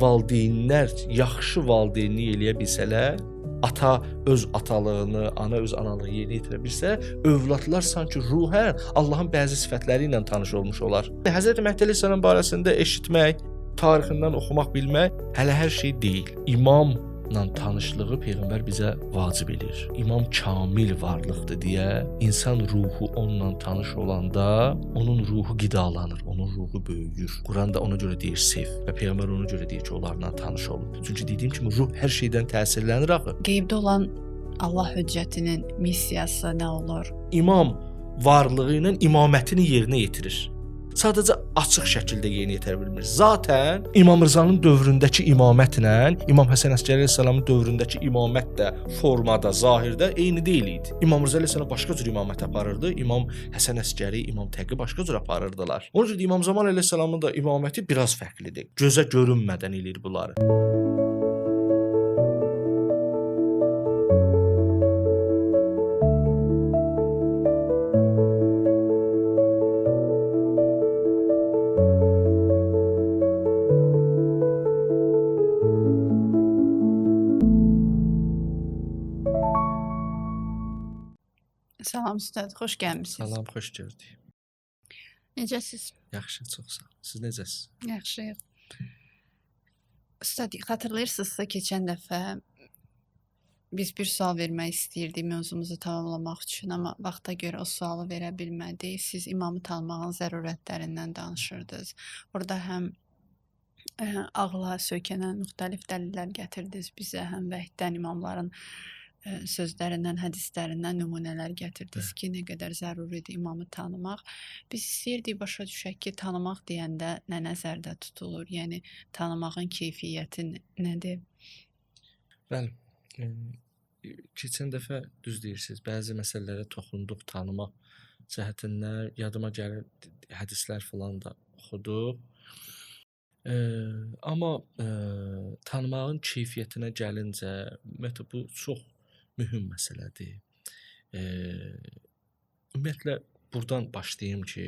valideynlər yaxşı valideynlik eləyə bilsələr, ata öz atalığını, ana öz analığını yerinə yetirə bilsə, övladlar sanki ruhən Allahın bəzi sifətləri ilə tanış olmuş olar. Həzrət Məhdi əleyhissalam barəsində eşitmək, tarixindən oxumaq, bilmək hələ hər şey deyil. İmamla tanışlığı Peyğəmbər bizə vacib edir. İmam kamil varlıqdır deyə insan ruhu onunla tanış olanda onun ruhu qidalanır, onun ruhu böyüyür. Quran da ona görə deyir sev və Peyğəmbər ona görə deyir ki, onlarla tanış olun. Çünki dediyim kimi ruh hər şeydən təsirlənir axı. Qeybdə olan Allah hüccətinin missiyası nə olur? İmam varlığı ilə imamətini yerinə yetirir. Sadəcə açıq şəkildə yerinə yetirə bilmir. Zaten İmam Rızanın dövründəki imamətlə İmam Həsən Əskəri əleyhissalamın dövründəki imamət də formada, zahirdə eyni deyil idi. İmam Rıza əleyhissalam başqa cür imamət aparırdı, İmam Həsən Əskəri, İmam Təqi başqa cür aparırdılar. Onun üçün İmam Zaman əleyhissalamın da imaməti biraz fərqlidir. Gözə görünmədən eləyir bunları. Salam Üstad, xoş gəlmisiniz. Salam, xoş gördük. Necəsiz? Yaxşı, çox sağ olun. Siz necəsiz? Yaxşıyıq. Üstad, xatırlayırsınızsa keçən dəfə biz bir sual vermək istəyirdik mövzumuzu tamamlamaq üçün, amma vaxta görə o sualı verə bilmədik. Siz imamı tanımağın zərurətlərindən danışırdınız. Orada həm ağla söykənən müxtəlif dəlillər gətirdiniz bizə, həm vəhiddən imamların sözlərindən, hədislərindən nümunələr gətirdiniz ki, nə qədər zəruridir imamı tanımaq. Biz istəyirdik başa düşək ki, tanımaq deyəndə nə nəzərdə tutulur? Yəni, tanımağın keyfiyyəti nədir? Bəli, keçən dəfə düz deyirsiniz, bəzi məsələlərə toxunduq tanımaq cəhətindən, yadıma gəlir, hədislər filan da oxuduq. Amma tanımağın keyfiyyətinə gəlincə, ümumiyyətlə bu çox mühüm məsələdir. Ümumiyyətlə, buradan başlayayım ki,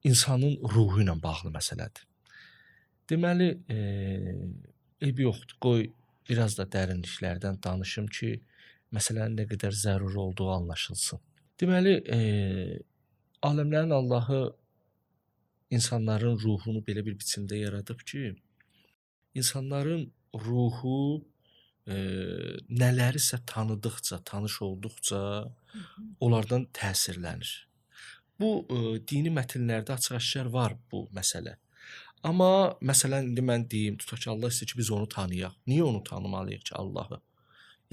insanın ruhu ilə bağlı məsələdir. Deməli, eybi yoxdur, qoy biraz da dərinliklərdən danışım ki, məsələnin nə qədər zəruri olduğu anlaşılsın. Deməli, aləmlərin Allahı insanların ruhunu belə bir biçimdə yaradıb ki, insanların ruhu nələrisə tanıdıqca, tanış olduqca onlardan təsirlənir. Bu, dini mətnlərdə açıq-aşkar var bu məsələ. Amma məsələn, indi mən deyim, tutaq ki, Allah istəyir ki, biz onu tanıyaq. Niyə onu tanımalıyıq ki, Allahı?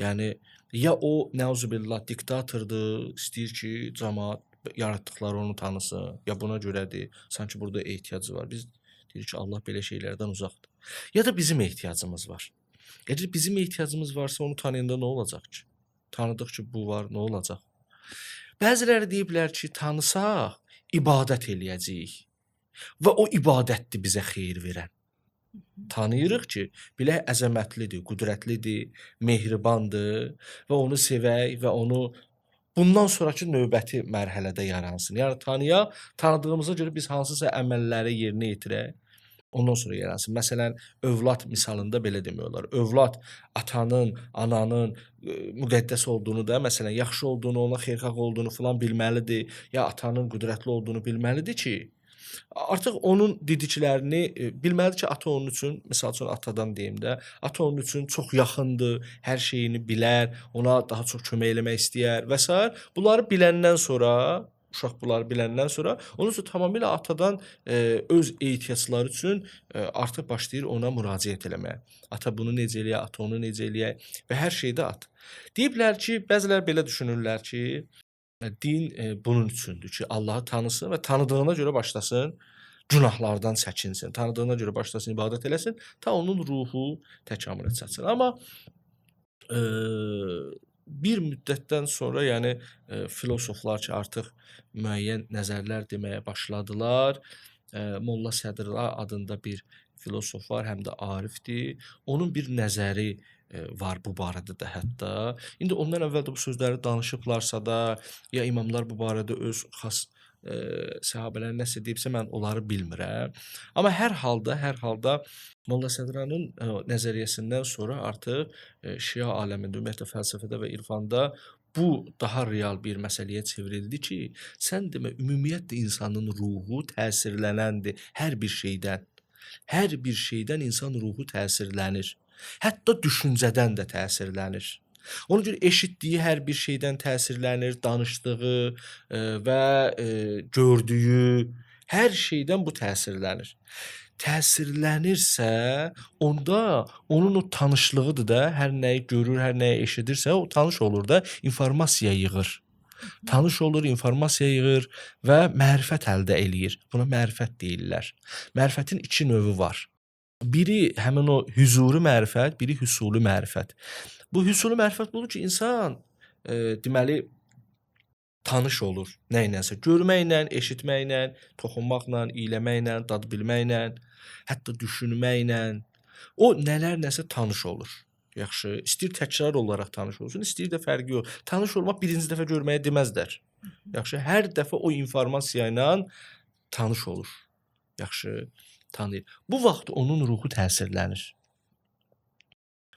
Yəni, ya o, nəuzubillah, diktatordur, istəyir ki, cəmaat yaratdıqları onu tanısın, ya buna görədir, sanki burada ehtiyacı var. Biz deyirik ki, Allah belə şeylərdən uzaqdır. Ya da bizim ehtiyacımız var. Əgər bizim ehtiyacımız varsa, onu tanıyanda nə olacaq ki? Tanıdıq ki, bu var, nə olacaq? Bəziləri deyiblər ki, tanısaq, ibadət eləyəcəyik. Və o ibadətdir bizə xeyir verən. Tanıyırıq ki, bilək əzəmətlidir, qüdrətlidir, mehribandır və onu sevək və onu bundan sonraki növbəti mərhələdə yaransın. Yəni, tanıdığımıza görə biz hansısa əməlləri yerinə yetirək, ondan sonra yaransın. Məsələn, övlad misalında belə demək olar. Övlad atanın, ananın müqəddəs olduğunu da, məsələn, yaxşı olduğunu, ona xeyirxah olduğunu filan bilməlidir, ya atanın qüdrətli olduğunu bilməlidir ki, artıq onun didiklərini bilməlidir ki, ata onun üçün, misal üçün atadan deyim də, ata onun üçün çox yaxındır, hər şeyini bilər, ona daha çox kömək eləmək istəyər və s. Bunları biləndən sonra, uşaq bunları biləndən sonra, onun üçün tamamilə atadan öz ehtiyacları üçün artıq başlayır ona müraciət eləməyə. Ata bunu necə eləyək, ata onu necə eləyək və hər şeydə at. Deyiblər ki, bəzilər belə düşünürlər ki, din bunun üçündür ki, Allahı tanısın və tanıdığına görə başlasın, günahlardan çəkinsin, tanıdığına görə başlasın, ibadət eləsin, ta onun ruhu təkamülə çatsın. Amma bir müddətdən sonra, yəni filosoflar ki, artıq müəyyən nəzərlər deməyə başladılar. Molla Sədrullah adında bir filosof var, həm də arifdir. Onun bir nəzəri var bu barədə də hətta. İndi ondan əvvəl də bu sözləri danışıblarsa da, ya imamlar bu barədə öz xas səhabələr nəsə deyibsə mən onları bilmirəm. Amma hər halda Molla Sədranın nəzəriyyəsindən sonra artıq şia aləmində, ümumiyyətlə fəlsəfədə və irfanda bu daha real bir məsələyə çevrildi ki, sən demə ümumiyyətlə insanın ruhu təsirlənəndir hər bir şeydən. Hər bir şeydən insan ruhu təsirlənir. Hətta düşüncədən də təsirlənir. Ona görə eşitdiyi hər bir şeydən təsirlənir, danışdığı və gördüyü hər şeydən bu təsirlənir. Təsirlənirsə, onda onun o tanışlığıdır da, hər nəyi görür, hər nəyi eşidirsə, o tanış olur da, informasiya yığır. Tanış olur, informasiya yığır və mərifət əldə eləyir. Buna mərifət deyirlər. Mərifətin 2 növü var. Biri həmin o hüzuri mərifət, biri hüsuli mərifət. Bu hüsuli mərifət budur ki, insan deməli tanış olur nə ilənsə, görməklə, eşitməklə, toxunmaqla, iyləməklə, dad bilməklə, hətta düşünməklə, o nəsə tanış olur. Yaxşı, istəyir təkrar olaraq tanış olsun, istəyir də fərqi yox. Tanış olmaq birinci dəfə görməyə deməzlər. Yaxşı, hər dəfə o informasiya ilə tanış olur. Yaxşı, tanıyır. Bu vaxt onun ruhu təsirlənir.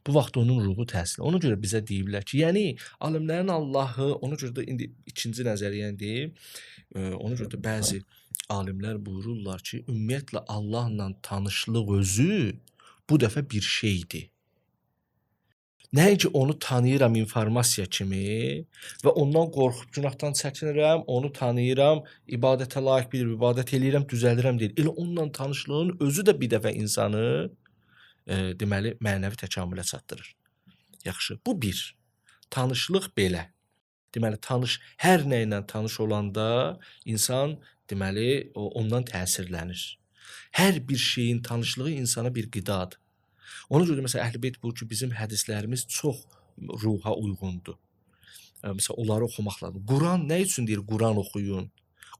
Bu vaxt onun ruhu təsirlənir. Ona görə bizə deyiblər ki, yəni alimlərin Allahı, ona görə də indi ikinci nəzəriyyəni deyim. Ona görə də bəzi alimlər buyururlar ki, ümumiyyətlə Allahla tanışlıq özü bu dəfə bir şeydir. Nəinki onu tanıyıram informasiya kimi və ondan qorxub günahdan çəkinirəm, onu tanıyıram, ibadətə layiq bilir, ibadət eləyirəm, düzəlirəm deyil. Elə onunla tanışlığın özü də bir dəfə insanı deməli mənəvi təkamülə çatdırır. Yaxşı, bu bir. Tanışlıq belə. Deməli hər nə ilə tanış olanda insan deməli ondan təsirlənir. Hər bir şeyin tanışlığı insana bir qidadır. Ona görə məsələn Əhl-i-Beyt buyurur ki, bizim hədislərimiz çox ruha uyğundur. Məsələn onları oxumaq lazım. Quran nə üçün deyir Quran oxuyun?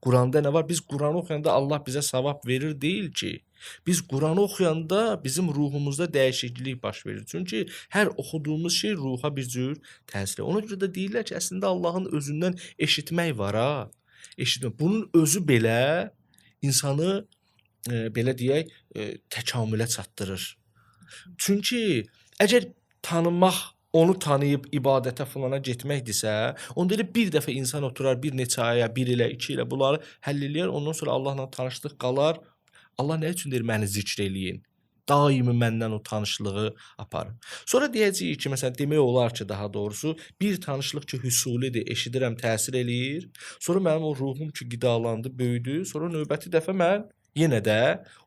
Quranda nə var? Biz Quranı oxuyanda Allah bizə savab verir deyil ki. Biz Quranı oxuyanda bizim ruhumuzda dəyişiklik baş verir. Çünki hər oxuduğumuz şey ruha bir cür təsir edir. Ona görə də deyirlər ki, əslində Allahın özündən eşitmək var ha. Eşitmək. Bunun özü belə insanı belə deyək təkamülə çatdırır. Çünki əgər tanımaq, onu tanıyıb ibadətə filana getməkdirsə, onda elə bir dəfə insan oturar bir neçə aya, 1 ilə, 2 ilə bunları həll eləyər, ondan sonra Allahla tanışlıq qalar. Allah nə üçün deyir məni zikr eləyin? Daimi məndən o tanışlığı aparın. Sonra deyəcəyik ki, məsələn demək olar ki, daha doğrusu bir tanışlıq ki, hüsulidir, eşidirəm, təsir eləyir. Sonra mənim o ruhum ki, qidalandı, böyüdü. Sonra növbəti dəfə mən yenə də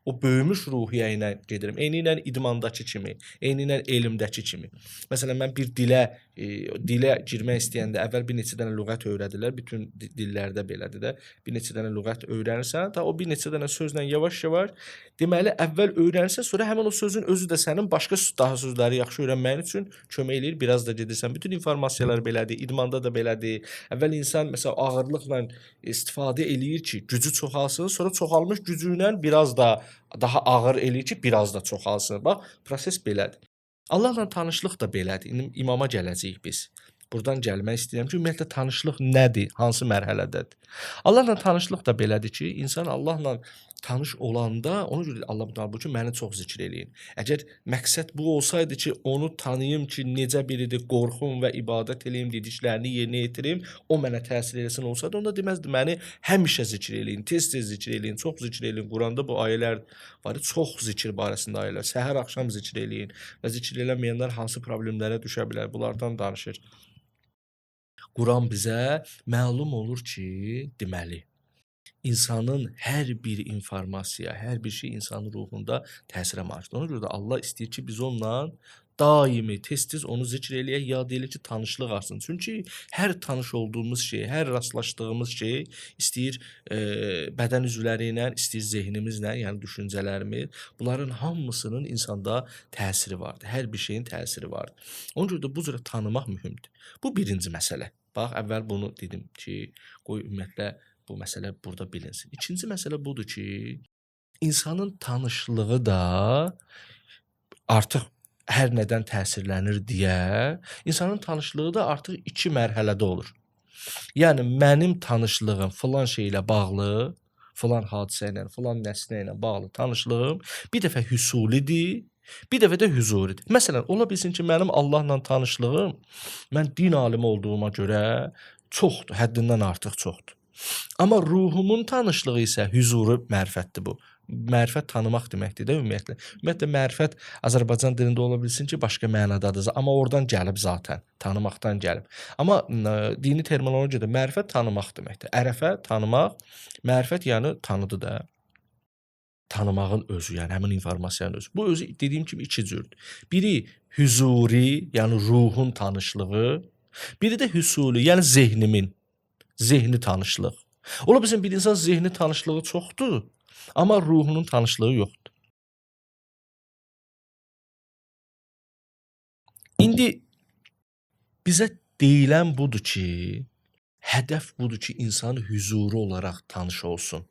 o böyümüş ruhiyyə ilə gedirəm. Eyni ilə idmandakı kimi, eyni ilə elmdəki kimi. Məsələn, mən bir dilə girmək istəyəndə əvvəl bir neçə dənə lüğət öyrədilər. Bütün dillərdə belədir də. Bir neçə dənə lüğət öyrənirsən, ta o bir neçə dənə sözlə yavaş-yavaş deməli əvvəl öyrənirsən, sonra həmin o sözün özü də sənin başqa daha sözləri yaxşı öyrənməyin üçün kömək eləyir. Biraz da gedirsən. Bütün informasiyalar belədir. İdmanda da belədir. Əvvəl insan məsələn ağırlıqla istifadə eləyir ki, gücü çoxalsın, sonra çoxalmış gücü ilə biraz da daha ağır eləyir ki, biraz da çoxalsın. Bax, proses belədir. Allahla tanışlıq da belədir. İndi imama gələcəyik biz. Buradan gəlmək istəyirəm ki, ümumiyyətlə tanışlıq nədir? Hansı mərhələdədir? Allahla tanışlıq da belədir ki, insan Allahla tanış olanda, ona görə Allah buyurur ki, məni çox zikr eləyin. Əgər məqsəd bu olsaydı ki, onu tanıyım ki, necə biridir, qorxum və ibadət eləyim, dediklərini yerinə yetirim, o mənə təsir eləsin olsaydı, onda deməzdi məni həmişə zikr eləyin, tez-tez zikr eləyin, çox zikr eləyin. Quranda bu ayələr var, çox zikr barəsində ayələr. Səhər axşam zikr eləyin və zikr eləməyənlər hansı problemlərə düşə bilər, bunlardan danışır. Quran bizə məlum olur ki, deməli, insanın hər bir informasiya, hər bir şey insanın ruhunda təsirə malikdir. Ona görə də Allah istəyir ki, biz onunla daimi, tez-tez onu zikr eləyək, yad eləyək ki, tanışlıq artsın. Çünki hər tanış olduğumuz şey, hər rastlaşdığımız şey istəyir bədən üzvləri ilə, istəyir zehnimizlə, yəni düşüncələrimiz, bunların hamısının insanda təsiri vardır. Hər bir şeyin təsiri vardır. Ona görə də bu cürə tanımaq mühümdür. Bu birinci məsələ. Bax, əvvəl bunu dedim ki, qoy ümumiyyətlə bu məsələ burada bilinsin. İkinci məsələ budur ki, insanın tanışlığı da artıq hər nədən təsirlənir deyə, insanın tanışlığı da artıq 2 mərhələdə olur. Yəni mənim tanışlığım filan şeylə bağlı, filan hadisə ilə, filan nəsnə ilə bağlı tanışlığım bir dəfə hüsulidir, bir dəfə də hüzuridir. Məsələn, ola bilsin ki, mənim Allahla tanışlığım mən din alimi olduğuma görə çoxdur, həddindən artıq çoxdur. Amma ruhumun tanışlığı isə hüzuri mərifətdir bu. Mərifət tanımaq deməkdir də ümumiyyətlə. Ümumiyyətlə mərifət Azərbaycan dilində ola bilsin ki, başqa mənadadır. Amma oradan gəlib zaten, tanımaqdan gəlib. Amma dini terminologiyada mərifət tanımaq deməkdir. Ərəfə tanımaq, mərifət yəni tanıdı da. Tanımağın özü, yəni həmin informasiyanın özü. Bu özü dediyim kimi iki cürdür. Biri hüzuri, yəni ruhun tanışlığı, biri də hüsuli, yəni zehni tanışlıq. Ola bilsin bir insan zehni tanışlığı çoxdur, amma ruhunun tanışlığı yoxdur. İndi bizə deyilən budur ki, hədəf budur ki, insan hüzuri olaraq tanış olsun.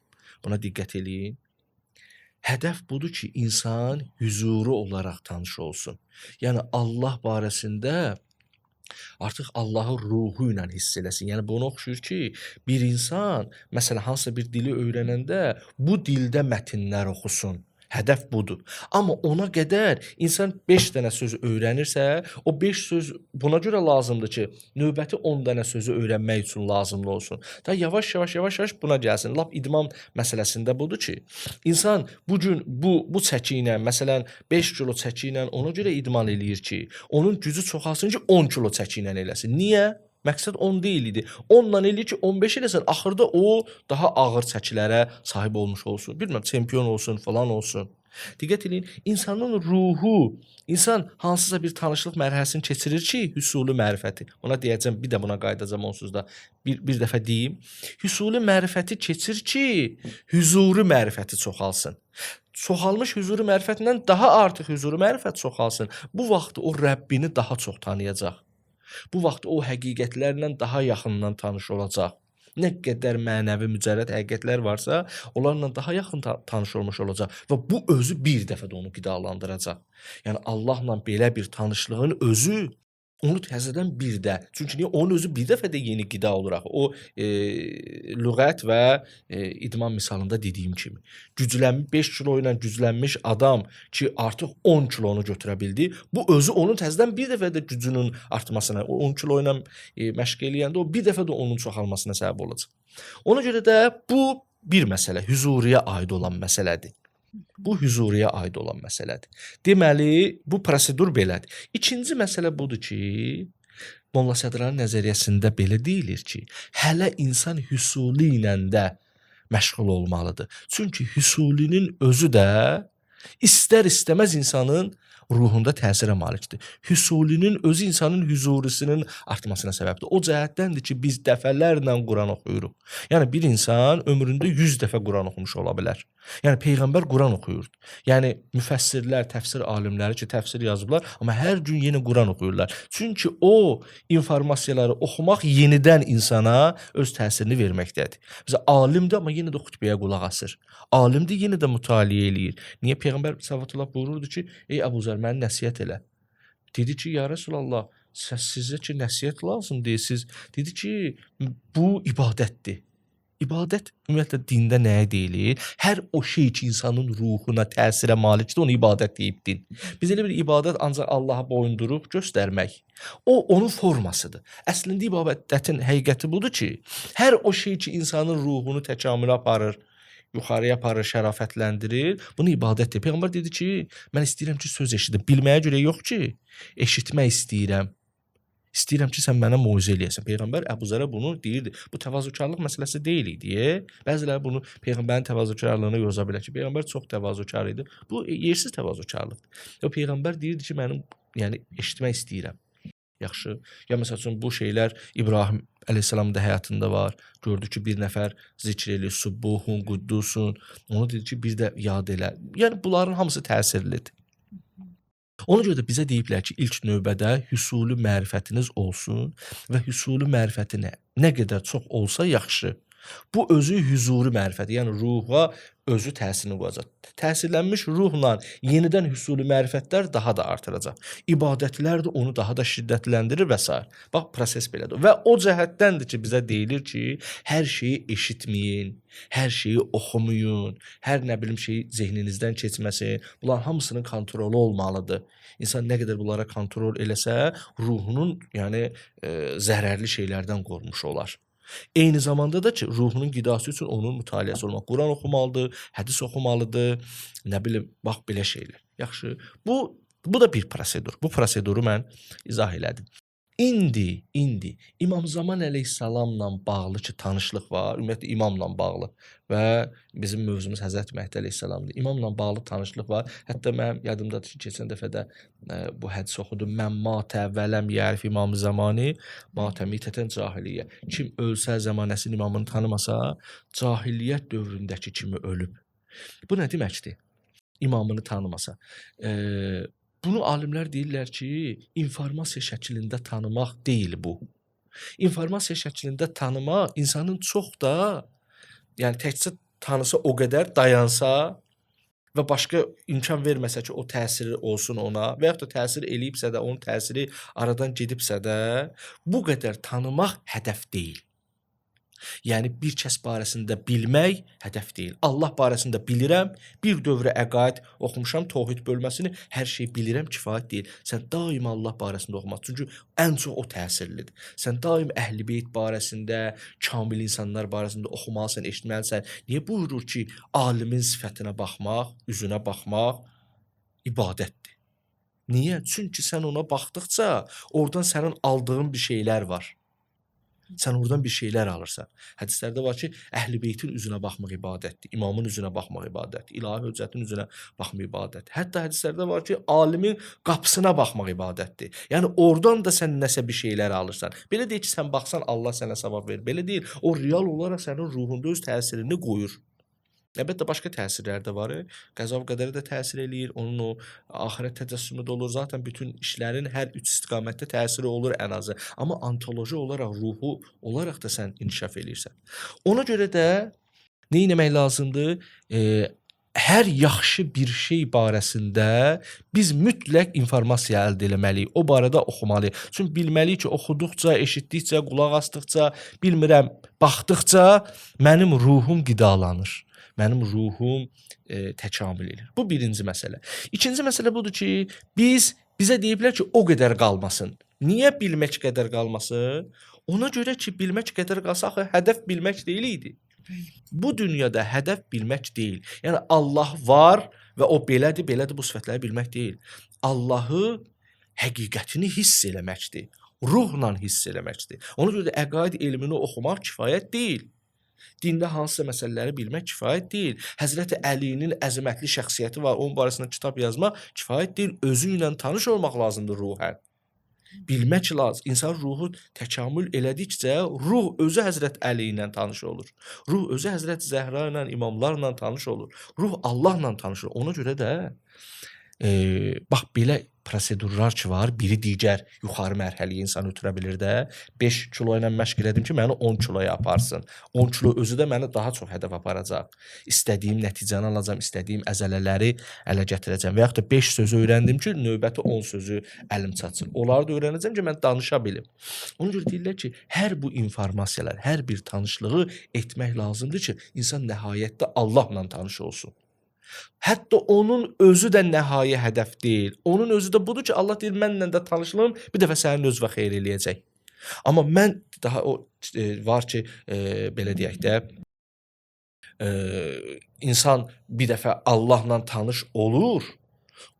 Buna diqqət eləyin. Hədəf budur ki, insan hüzuri olaraq tanış olsun. Yəni Allah barəsində artıq Allahın ruhu ilə hiss eləsin. Yəni buna oxşuyur ki, bir insan məsələn hansısa bir dili öyrənəndə bu dildə mətnlər oxusun. Hədəf budur. Amma ona qədər insan 5 dənə söz öyrənirsə, o 5 söz buna görə lazımdır ki, növbəti 10 dənə sözü öyrənmək üçün lazımlı olsun. Da yavaş-yavaş buna gəlsin. Lap idman məsələsində budur ki, insan bu gün bu çəki ilə, məsələn 5 kilo çəki ilə ona görə idman eləyir ki, onun gücü çoxalsın ki, 10 kilo çəki ilə eləsin. Niyə? Məqsəd 10 deyil idi. 10-dan eləyir ki, 15 eləsən, axırda o daha ağır çəkilərə sahib olmuş olsun. Bilmirəm, çempion olsun, falan olsun. Diqqət eləyin, insanın ruhu, insan hansısa bir tanışlıq mərhələsini keçirir ki, hüsuli mərifəti. Ona deyəcəm, bir də buna qayıdacam onsuz da. Bir dəfə deyim. Hüsuli mərifəti keçir ki, hüzuri mərifəti çoxalsın. Çoxalmış hüzuri mərifətindən daha artıq hüzuri mərifət çoxalsın. Bu vaxt o Rəbbini daha çox tanıyacaq. Bu vaxt o həqiqətlərlə daha yaxından tanış olacaq. Nə qədər mənəvi mücərrəd həqiqətlər varsa, onlarla daha yaxın tanış olmuş olacaq və bu özü bir dəfə də onu qidalandıracaq. Yəni Allahla belə bir tanışlığın özü onu təzədən bir də, çünki niyə onun özü bir dəfə də yeni qida olaraq o lüğət və idman misalında dediyim kimi güclənmiş 5 kilo ilə güclənmiş adam ki artıq 10 kilonu götürə bildi. Bu özü onun təzədən bir dəfə də gücünün artmasına, 10 kilo ilə məşq eləyəndə o bir dəfə də onun çoxalmasına səbəb olacaq. Ona görə də bu bir məsələ, hüzuriyə aid olan məsələdir. Bu hüzuriyə aid olan məsələdir. Deməli, bu prosedur belədir. İkinci məsələ budur ki, Molla Sədranin nəzəriyyəsində belə deyilir ki, hələ insan hüsuli ilə də məşğul olmalıdır. Çünki hüsulinin özü də istər-istəməz insanın ruhunda təsirə malikdir. Hüsulinin özü insanın hüzurisinin artmasına səbəbdir. O cəhətdəndir ki, biz dəfələrlə Quran oxuyuruq. Yəni bir insan ömründə 100 dəfə Quran oxumuş ola bilər. Yəni Peyğəmbər Quran oxuyurdu. Yəni müfəssirlər, təfsir alimləri ki, təfsir yazıblar, amma hər gün yenə Quran oxuyurlar. Çünki o informasiyaları oxumaq yenidən insana öz təsirini verməkdədir. Bizə alimdir, amma yenə də xutbəyə qulaq asır. Alimdir, yenə də mütaliə eləyir. Niyə Peyğəmbər sallallahu buyururdu ki, ey Əbu Zər, məni nəsihət elə. Dedi ki, ya Rəsulallah, sizə ki, nəsihət lazım deyilsiz. Dedi ki, bu ibadətdir. İbadət ümumiyyətlə dində nəyə deyilir? Hər o şey ki, insanın ruhuna təsirə malikdir, onu ibadət deyib din. Biz elə bir ibadət ancaq Allaha boyunduruq göstərmək. O, onun formasıdır. Əslində ibadətin həqiqəti budur ki, hər o şey ki, insanın ruhunu təkamülə aparır, yuxarıya aparır, şərafətləndirir. Bunu ibadətdir. Peyğəmbər dedi ki, mən istəyirəm ki, söz eşidim. Bilməyə görə yox ki, eşitmək istəyirəm. İstəyirəm ki, sən mənə moizə eləyəsən. Peyğəmbər Əbu Zərə bunu deyirdi. Bu təvazökarlıq məsələsi deyil idi. Bəziləri bunu Peyğəmbərin təvazökarlığına yoza bilər ki, Peyğəmbər çox təvazökar idi. Bu yersiz təvazökarlıqdır. O Peyğəmbər deyirdi ki, mənim yəni eşitmək istəyirəm. Yaxşı. Ya məsəl üçün bu şeylər İbrahim əleyhissalamın da həyatında var. Gördü ki, bir nəfər zikr eləyir, Subbuhun, Quddusun. Onu dedi ki, bir də yad elə. Yəni bunların hamısı təsirlidir. Ona görə də bizə deyiblər ki, ilk növbədə hüsuli mərifətiniz olsun və hüsuli mərifəti nə qədər çox olsa yaxşı. Bu özü hüzuri mərifəti, yəni ruha özü təsirini qoyacaq. Təsirlənmiş ruhla yenidən hüsuli mərifətlər daha da artıracaq. İbadətlər də onu daha da şiddətləndirir və s. Bax, proses belədir. Və o cəhətdəndir ki, bizə deyilir ki, hər şeyi eşitməyin, hər şeyi oxumayın, hər nə bilim şeyi zehninizdən keçməsin. Bunların hamısının kontrolu olmalıdır. İnsan nə qədər bunlara kontrol eləsə, ruhunun, yəni zərərli şeylərdən qorunmuş olar. Eyni zamanda da ki, ruhunun qidası üçün onun mütaliəsi olmaq. Quran oxumalıdır, hədis oxumalıdır, nə bilim, bax belə şeylər. Yaxşı. Bu da bir prosedur. Bu proseduru mən izah elədim. İndi İmam Zaman əleyhissalamla bağlı ki, tanışlıq var, ümumiyyətlə imamla bağlı və bizim mövzumuz Həzrət Məhdi əleyhissalamdır. İmamla bağlı tanışlıq var. Hətta mənim yadımdadır ki, keçən dəfə də bu hədis oxudum. Mən matə və ləm yərif İmam Zamani matə mitətən cahiliyyə. Kim ölsə, zəmanəsinin imamını tanımasa, cahiliyyət dövründəki kimi ölüb. Bu nə deməkdir? İmamını tanımasa. Bunu alimlər deyirlər ki, informasiya şəklində tanımaq deyil bu. İnformasiya şəklində tanımaq insanın çox da, yəni təkcə tanısa o qədər dayansa və başqa imkan verməsə ki, o təsiri olsun ona və yaxud da təsir eləyibsə də, onun təsiri aradan gedibsə də, bu qədər tanımaq hədəf deyil. Yəni bir kəs barəsində bilmək hədəf deyil. Allah barəsində bilirəm, bir dövrə əqaid oxumuşam, təvhid bölməsini, hər şey bilirəm, kifayət deyil. Sən daim Allah barəsində oxumaq, çünki ən çox o təsirlidir. Sən daim Əhl-i-Beyt barəsində, kamil insanlar barəsində oxumalısan, eşitməlisən. Niyə buyurur ki, alimin sifətinə baxmaq, üzünə baxmaq ibadətdir? Niyə? Çünki sən ona baxdıqca oradan sənin aldığın bir şeylər var. Sən oradan bir şeylər alırsan. Hədislərdə var ki, Əhl-i Beytin üzünə baxmaq ibadətdir, imamın üzünə baxmaq ibadətdir, ilahi höccətin üzünə baxmaq ibadətdir. Hətta hədislərdə var ki, alimin qapısına baxmaq ibadətdir. Yəni oradan da sən nəsə bir şeylər alırsan. Belə deyil ki, sən baxsan Allah sənə savab verir. Belə deyil. O real olaraq sənin ruhunda öz təsirini qoyur. Əlbəttə başqa təsirlər də var. Qəza və qədərə də təsir eləyir. Onun o axirət təcəssümü də olur. Zaten bütün işlərin hər üç istiqamətdə təsiri olur ən azı. Amma ontoloji olaraq, ruhu olaraq da sən inkişaf eləyirsən. Ona görə də nə etmək lazımdır? Hər yaxşı bir şey barəsində biz mütləq informasiya əldə etməliyik. O barədə oxumalıyıq. Çünki bilməliyik ki, oxuduqca, eşitdikcə, qulaq asdıqca, bilmirəm, baxdıqca mənim ruhum qidalanır. Mənim ruhum təkamül edir. Bu birinci məsələ. İkinci məsələ budur ki, bizə deyiblər ki, o qədər qalmasın. Niyə bilmək qədər qalmasın? Ona görə ki, bilmək qədər qalsa, axı hədəf bilmək deyil idi. Bu dünyada hədəf bilmək deyil. Yəni Allah var və o belədir, belədir bu sifətləri bilmək deyil. Allahı həqiqətini hiss eləməkdir. Ruhla hiss eləməkdir. Ona görə də əqaid elmini oxumaq kifayət deyil. Dində hansısa məsələləri bilmək kifayət deyil. Həzrəti Əlinin əzəmətli şəxsiyyəti var, onun barəsində kitab yazmaq kifayət deyil. Özü ilə tanış olmaq lazımdır ruhən. Bilmək lazım. İnsan ruhu təkamül elədikcə ruh özü Həzrət Əli ilə tanış olur. Ruh özü Həzrət Zəhra ilə, imamlarla tanış olur. Ruh Allahla tanış olur. Ona görə də bax belə prosedurlar ki var, biri digər yuxarı mərhələyə insan ötürə bilir də. 5 kilo ilə məşq elədim ki, məni 10 kiloya aparsın. 10 kilo özü də məni daha çox hədəf aparacaq. İstədiyim nəticəni alacağam, istədiyim əzələləri ələ gətirəcəm. Və yaxud da 5 sözü öyrəndim ki, növbəti 10 sözü əlim çatsın. Onları da öyrənəcəm ki, mən danışa bilim. Ona görə deyirlər ki, hər bu informasiyalar, hər bir tanışlığı etmək lazımdır ki, insan nəhayətdə Allahla tanış olsun. Hətta onun özü də nəhayət hədəf deyil. Onun özü də budur ki, Allah deyir, mənlə də tanışlığım bir dəfə sənin özünə xeyir eləyəcək. Amma mən daha o var ki, belə deyək də, insan bir dəfə Allahla tanış olur.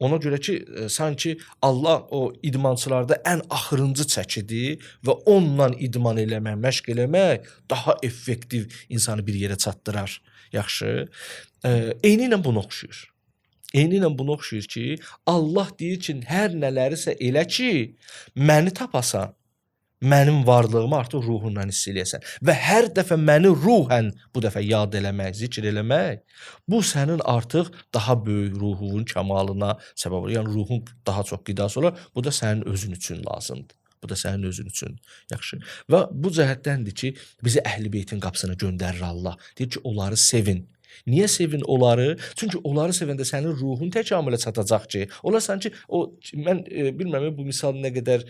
Ona görə ki, sanki Allah o idmançılarda ən axırıncı çəkidir və onunla idman eləmək, məşq eləmək daha effektiv insanı bir yerə çatdırar. Yaxşı. Eyni ilə bunu oxşuyur. Eyni ilə bunu oxşuyur ki, Allah deyir ki, hər nələrisə elə ki, məni tapasan, mənim varlığımı artıq ruhunla hiss eləyəsən. Və hər dəfə məni ruhən bu dəfə yad eləmək, zikr eləmək, bu sənin artıq daha böyük ruhun kəmalına səbəb olur. Yəni ruhun daha çox qidası olar. Bu da sənin özün üçün lazımdır. Bu da sənin özün üçün yaxşı. Və bu cəhətdəndir ki, bizi Əhl-i-Beytin qapısına göndərir Allah. Deyir ki, onları sevin. Niyə sevin onları? Çünki onları sevəndə sənin ruhun təkamülə çatacaq ki, onlar sanki o mən bilmirəm bu misal nə qədər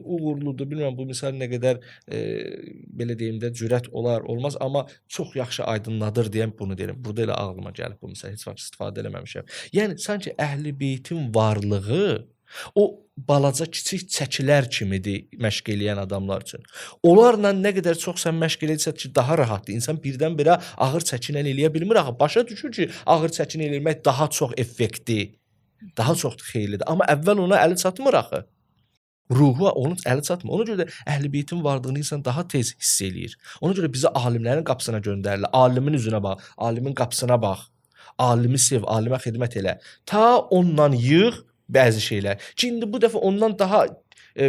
uğurludur, bilmirəm bu misal nə qədər belə deyim də cürət olar, olmaz, amma çox yaxşı aydınladır deyəm bunu deyirəm. Burada elə ağlıma gəlib bu misal, heç vaxt istifadə eləməmişəm. Yəni sanki Əhl-i-Beytin varlığı o balaca kiçik çəkilər kimidir məşq eləyən adamlar üçün. Onlarla nə qədər çox sən məşq eləyirsən ki, daha rahatdır. İnsan birdən-birə ağır çəkinə eləyə bilmir axı. Başa düşür ki, ağır çəkinə eləmək daha çox effektiv, daha çox xeyirlidir. Amma əvvəl ona əli çatmır axı. Ruhu onun əli çatmır. Ona görə də Əhl-i-Beytin varlığını insan daha tez hiss eləyir. Ona görə bizi alimlərin qapısına göndərirlər. Alimin üzünə bax, alimin qapısına bax. Alimi sev, alimə xidmət elə. Ta ondan yığ bəzi şeylər. Ki indi bu dəfə ondan daha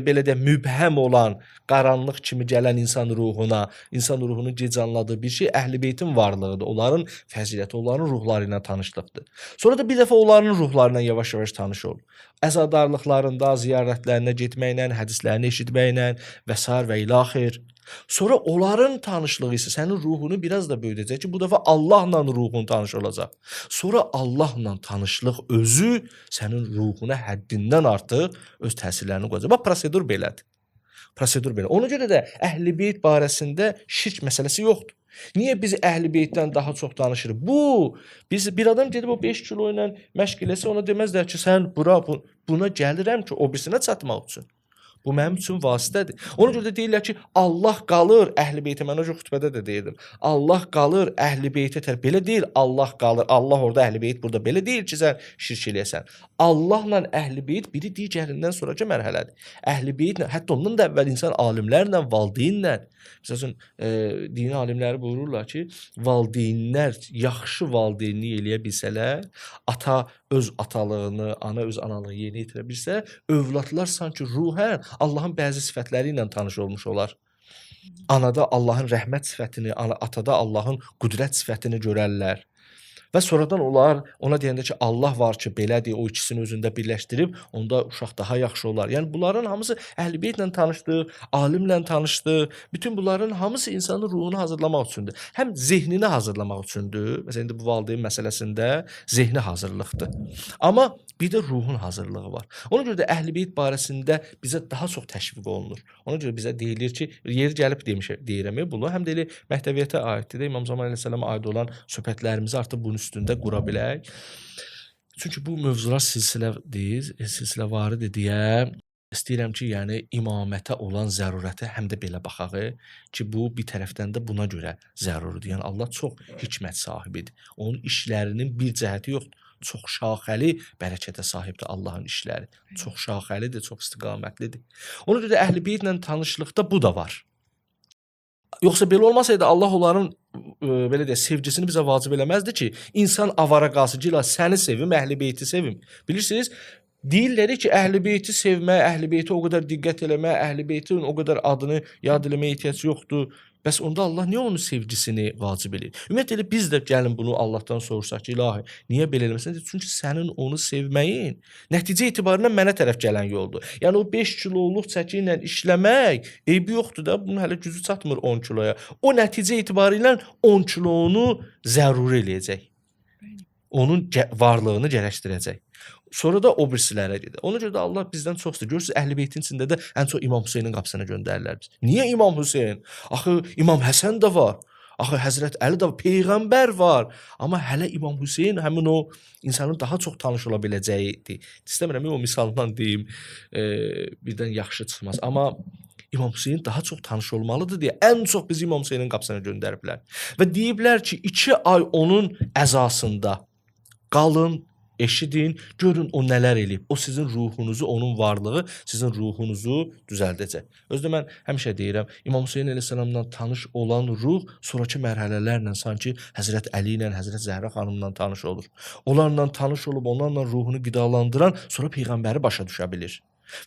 belə də mübhəm olan, qaranlıq kimi gələn insan ruhunun gec anladığı bir şey Əhl-i-Beytin varlığıdır. Onların fəziləti, onların ruhları ilə tanışlıqdır. Sonra da bir dəfə onların ruhlarına yavaş-yavaş tanış ol. Əzadarlıqlarında, ziyarətlərinə getməklə, hədislərini eşitməklə və sair və ilaxir. Sonra onların tanışlığı isə sənin ruhunu biraz da böyüdəcək ki, bu dəfə Allahla ruhun tanış olacaq. Sonra Allahla tanışlıq özü sənin ruhuna həddindən artıq öz təsirlərini qoyacaq. Bax, prosedur belədir. Prosedur belə. Ona görə də Əhl-i-Beyt barəsində şirk məsələsi yoxdur. Niyə biz Əhl-i-Beytdən daha çox danışırıq? Bir adam gedib o 5 kilo ilə məşq eləsə, ona deməzlər ki, sən buna gəlirəm ki, o birisinə çatmaq üçün. Bu mənim üçün vasitədir. Ona görə də deyirlər ki, Allah qalır Əhl-i-Beytə. Mən o xütbədə də deyirdim. Allah qalır Əhl-i-Beytə. Belə deyil, Allah qalır. Allah orada, Əhl-i-Beyt burada. Belə deyil ki, sən şirk eləyəsən. Allahla Əhl-i-Beyt biri digərindən sonraki mərhələdir. Əhl-i-Beytlə, hətta ondan da əvvəl insan alimlərlə, valideynlə. Məsəl üçün, dini alimləri buyururlar ki, valideynlər yaxşı valideynlik eləyə bilsələr, ata öz atalığını, ana öz analığını yerinə yetirə bilsə, övladlar sanki ruhən Allahın bəzi sifətləri ilə tanış olmuş olar. Anada Allahın rəhmət sifətini, atada Allahın qüdrət sifətini görərlər. Və sonradan onlar ona deyəndə ki, Allah var ki, belədir, o ikisini özündə birləşdirib, onda uşaq daha yaxşı olar. Yəni bunların hamısı Əhl-i-Beytlə tanışdı, alimlə tanışdı. Bütün bunların hamısı insanın ruhunu hazırlamaq üçündür. Həm zehnini hazırlamaq üçündür. Məsələn, indi bu valideyn məsələsində zehni hazırlıqdır. Amma bir də ruhun hazırlığı var. Ona görə də Əhl-i-Beyt barəsində bizə daha çox təşviq olunur. Ona görə bizə deyilir ki, yeri gəlib deyirəm, bunu həm də elə məktəbiyyətə aiddir də, İmam Zaman əleyhissalama aid olan söhbətlərimizi artıq bunun üstündə qura bilək. Çünki bu mövzular silsiləvarıdır deyə istəyirəm ki, yəni imamətə olan zərurətə həm də belə baxaq ki, bu bir tərəfdən də buna görə zəruridir. Yəni Allah çox hikmət sahibidir. Onun işlərinin bir cəhəti yoxdur. Çox şaxəli bərəkətə sahibdir Allahın işləri. Çox şaxəlidir, çox istiqamətlidir. Ona görə də Əhl-i-Beytlə tanışlıqda bu da var. Yoxsa belə olmasaydı Allah onların belə deyək, sevgisini bizə vacib eləməzdi ki, insan avara qalsın ki, səni sevim, Əhl-i-Beyti sevim. Bilirsiniz, deyirlər ki, Əhl-i-Beyti sevmək, Əhl-i-Beyti o qədər diqqət eləmək, Əhl-i-Beytin o qədər adını yad eləməyə ehtiyac yoxdur. Bəs onda Allah niyə onun sevgisini vacib eləyir? Ümumiyyətlə elə biz də gəlin bunu Allahdan sorursaq ki, ilahi, niyə belə eləməsən? Çünki sənin onu sevməyin nəticə etibarilə mənə tərəf gələn yoldur. Yəni o 5 kiloluq çəki ilə işləmək eybi yoxdur da, bunun hələ gücü çatmır 10 kiloya. O nəticə etibarilə 10 kilonu zəruri eləyəcək. Onun varlığını gərəkdirəcək. Sonra da o birisilərə gedir. Ona görə də Allah bizdən çoxdur. Görürsünüz, Əhl-i-Beytin içində də ən çox İmam Hüseynin qapısına göndərirlər biz. Niyə İmam Hüseyn? Axı İmam Həsən də var. Axı Həzrət Əli də var. Peyğəmbər var. Amma hələ İmam Hüseyn həmin o insanın daha çox tanış ola biləcəyidir. İstəmirəm o misaldan deyim, birdən yaxşı çıxmaz. Amma İmam Hüseyn daha çox tanış olmalıdır deyə ən çox bizi İmam Hüseynin qapısına göndəriblər. Və deyiblər ki, 2 ay onun əzasında qalın, eşidin, görün o nələr eləyib. O sizin ruhunuzu, onun varlığı sizin ruhunuzu düzəldəcək. Özdə mən həmişə deyirəm, İmam Hüseyin əleyhissalamla tanış olan ruh sonraki mərhələlərlə sanki Həzrət Əli ilə, Həzrət Zəhra xanımla tanış olur. Onlarla tanış olub, onlarla ruhunu qidalandıran sonra Peyğəmbəri başa düşə bilir.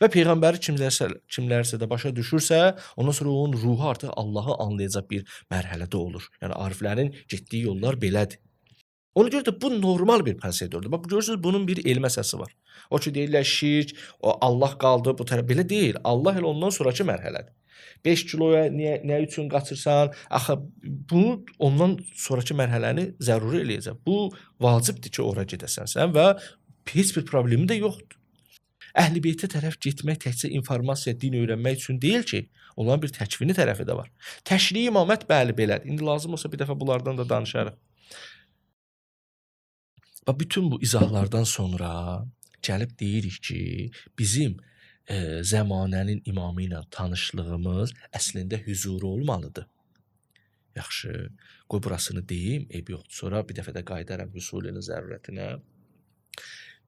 Və Peyğəmbəri kimlərsə də başa düşürsə, ondan sonra onun ruhu artıq Allahı anlayacaq bir mərhələdə olur. Yəni ariflərin getdiyi yollar belədir. Ona görə də bu normal bir prosedurdur. Bax görürsüz bunun bir elmi əsası var. O ki deyirlər şirk, o Allah qaldı bu tərəf belə deyil. Allah elə ondan sonrakı mərhələdir. 5 kiloya nə üçün qaçırsan? Axı bunu ondan sonrakı mərhələni zəruri eləyəcək. Bu vacibdir ki, ora gedəsən sən və heç bir problemi də yoxdur. Əhl-i-Beytə tərəf getmək təkcə informasiya, din öyrənmək üçün deyil ki, onların bir təkvini tərəfi də var. Təşri imamət bəli belədir. İndi lazım olsa bir dəfə bunlardan da danışarıq. Və bütün bu izahlardan sonra gəlib deyirik ki, bizim zəmanənin imamı ilə tanışlığımız əslində hüzuru olmalıdır. Yaxşı, qoy burasını deyim, eyb yoxdur. Sonra bir dəfə də qayıdaram hüsulinin zərurətinə.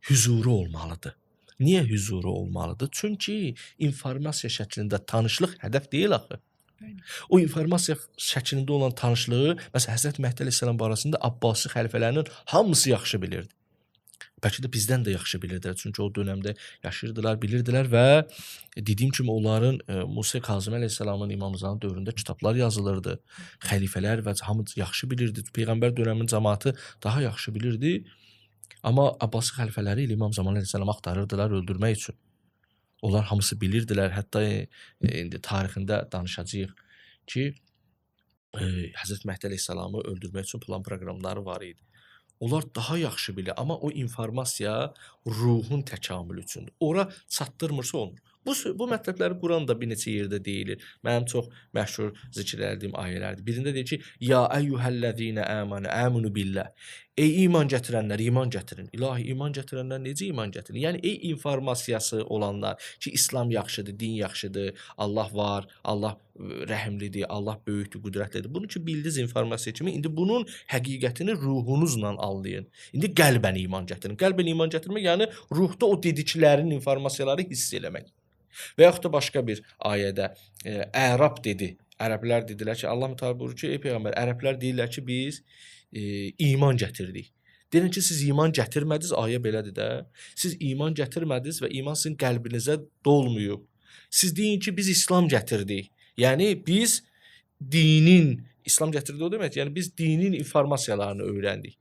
Hüzuru olmalıdır. Niyə hüzuru olmalıdır? Çünki informasiya şəklində tanışlıq hədəf deyil axı. O informasiya şəklində olan tanışlığı, məsələn, Həzrət Məhdi əleyhissalam barəsində Abbasi xəlifələrinin hamısı yaxşı bilirdi. Bəlkə də bizdən də yaxşı bilirdilər. Çünki o dönəmdə yaşayırdılar, bilirdilər və dediyim kimi onların Musa Kazım əleyhissalamın İmam Zanın dövründə kitablar yazılırdı. Xəlifələr və hamı yaxşı bilirdi. Peyğəmbər dönəminin cəmaatı daha yaxşı bilirdi. Amma Abbasi xəlifələri ilə İmam Zaman əleyhissalamı axtarırdılar öldürmək üçün. Onlar hamısı bilirdilər. Hətta indi tarixində danışacağıq ki, Həzrət Məhdi əleyhissalamı öldürmək üçün plan proqramları var idi. Onlar daha yaxşı bilir, amma o informasiya ruhun təkamülü üçündür. Ora çatdırmırsa olmur. Bu mətləbləri Quranda bir neçə yerdə deyilir. Mənim çox məşhur zikr etdiyim ayələrdir. Birində deyir ki, ya eyyuhellezine amanu billah. Ey iman gətirənlər, iman gətirin. İlahi iman gətirənlər necə iman gətirin? Yəni ey informasiyası olanlar ki, İslam yaxşıdır, din yaxşıdır, Allah var, Allah rəhimlidir, Allah böyükdür, qüdrətlidir. Bunu ki bildiniz informasiya kimi, indi bunun həqiqətini ruhunuzla anlayın. İndi qəlbən iman gətirin. Qəlbən iman gətirmək, yəni ruhda o dediklərin informasiyaları hiss eləmək. Və yaxud da başqa bir ayədə Ərəb dedi. Ərəblər dedilər ki, Allah Teala buyurur ki, ey peyğəmbər, ərəblər deyirlər ki, biz iman gətirdik. Deyirlər ki, siz iman gətirmədiniz, ayə belədir də. Siz iman gətirmədiniz və iman sizin qəlbinizə dolmayıb. Siz deyin ki, biz İslam gətirdik. Yəni biz dinin, İslam gətirdi o demək, yəni biz dinin informasiyalarını öyrəndik.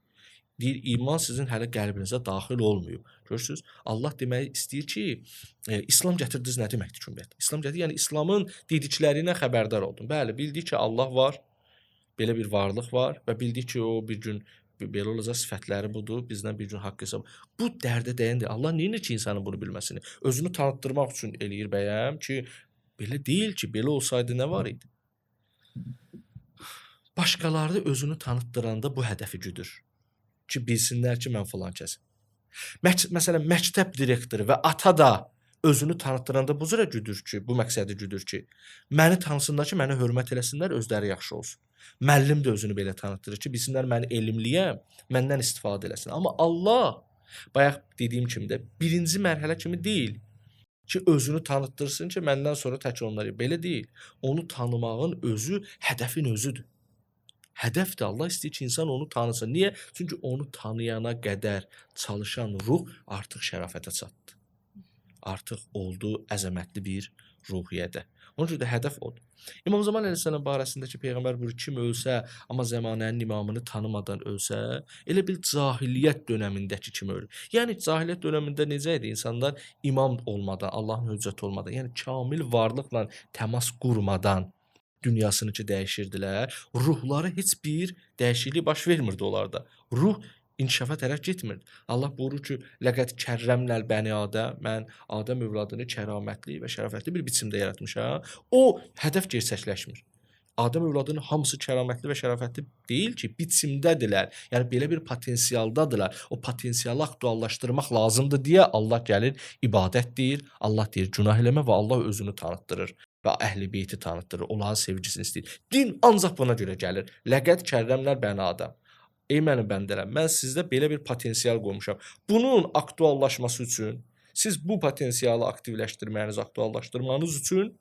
Deyir, iman sizin hələ qəlbinizə daxil olmuyor. Görürsünüz, Allah demək istəyir ki, İslam gətirdiniz nə deməkdir cümlədə? İslam gətirir, yəni İslamın dediklərindən xəbərdar oldun. Bəli, bildik ki, Allah var, belə bir varlıq var və bildik ki, o bir gün belə olacaq, sifətləri budur, bizdən bir gün haqq hesab. Bu dərdə dəyəndir. Allah neyinir ki, insanın bunu bilməsini? Özünü tanıtdırmaq üçün eləyir bəyəm ki, belə deyil ki, belə olsaydı nə var idi? Başqaları özünü tanıtdıranda bu hədəfi güdür. Ki, bilsinlər ki, mən filan kəsim. Məsələn, məktəb direktoru və ata da özünü tanıtdıranda bu cürə güdür ki, bu məqsədi güdür ki, məni tanısınlar ki, mənə hörmət eləsinlər, özləri yaxşı olsun. Müəllim də özünü belə tanıtdırır ki, bilsinlər mən elmliyəm, məndən istifadə eləsin. Amma Allah, bayaq dediyim kimi də, birinci mərhələ kimi deyil ki, özünü tanıtdırsın ki, məndən sonra tək onları. Belə deyil. Onu tanımağın özü, hədəfin özüdür. Hədəfdir. Allah istəyir ki, insan onu tanısın. Niyə? Çünki onu tanıyana qədər çalışan ruh artıq şərafətə çatdı. Artıq oldu əzəmətli bir ruhiyyədə. Ona görə də hədəf odur. İmam Zaman əleyhissalam barəsindəki Peyğəmbər buyurur, kim ölsə, amma zəmanənin imamını tanımadan ölsə, elə bil cahiliyyət dönəmindəki kimi ölür. Yəni, cahiliyyət dönəmində necə idi? İnsanlar imam olmadan, Allahın höccəti olmadan, yəni kamil varlıqla təmas qurmadan dünyasını ki dəyişirdilər, ruhları heç bir dəyişiklik baş vermirdi onlarda. Ruh inkişafa tərəf getmirdi. Allah buyurur ki, ləqəd kərrəmnəl bəni Adəm, mən Adəm övladını kəramətli və şərəfətli bir biçimdə yaratmışam. O hədəf gerçəkləşmir. Adəm övladının hamısı kəramətli və şərəfətli deyil ki, biçimdədirlər. Yəni belə bir potensialdadırlar. O potensialı aktuallaşdırmaq lazımdır deyə Allah gəlir, ibadət deyir, Allah deyir, günah eləmə və Allah özünü tanıtdırır və əhl-i-beyti tanıtdırır, onların sevgisini istəyir. Din ancaq buna görə gəlir. Ləqəd kərrəmlər bəni Adəm. Ey mənim bəndələm, mən sizdə belə bir potensial qoymuşam. Bunun aktuallaşması üçün, siz bu potensialı aktivləşdirməyiniz, aktuallaşdırmanız üçün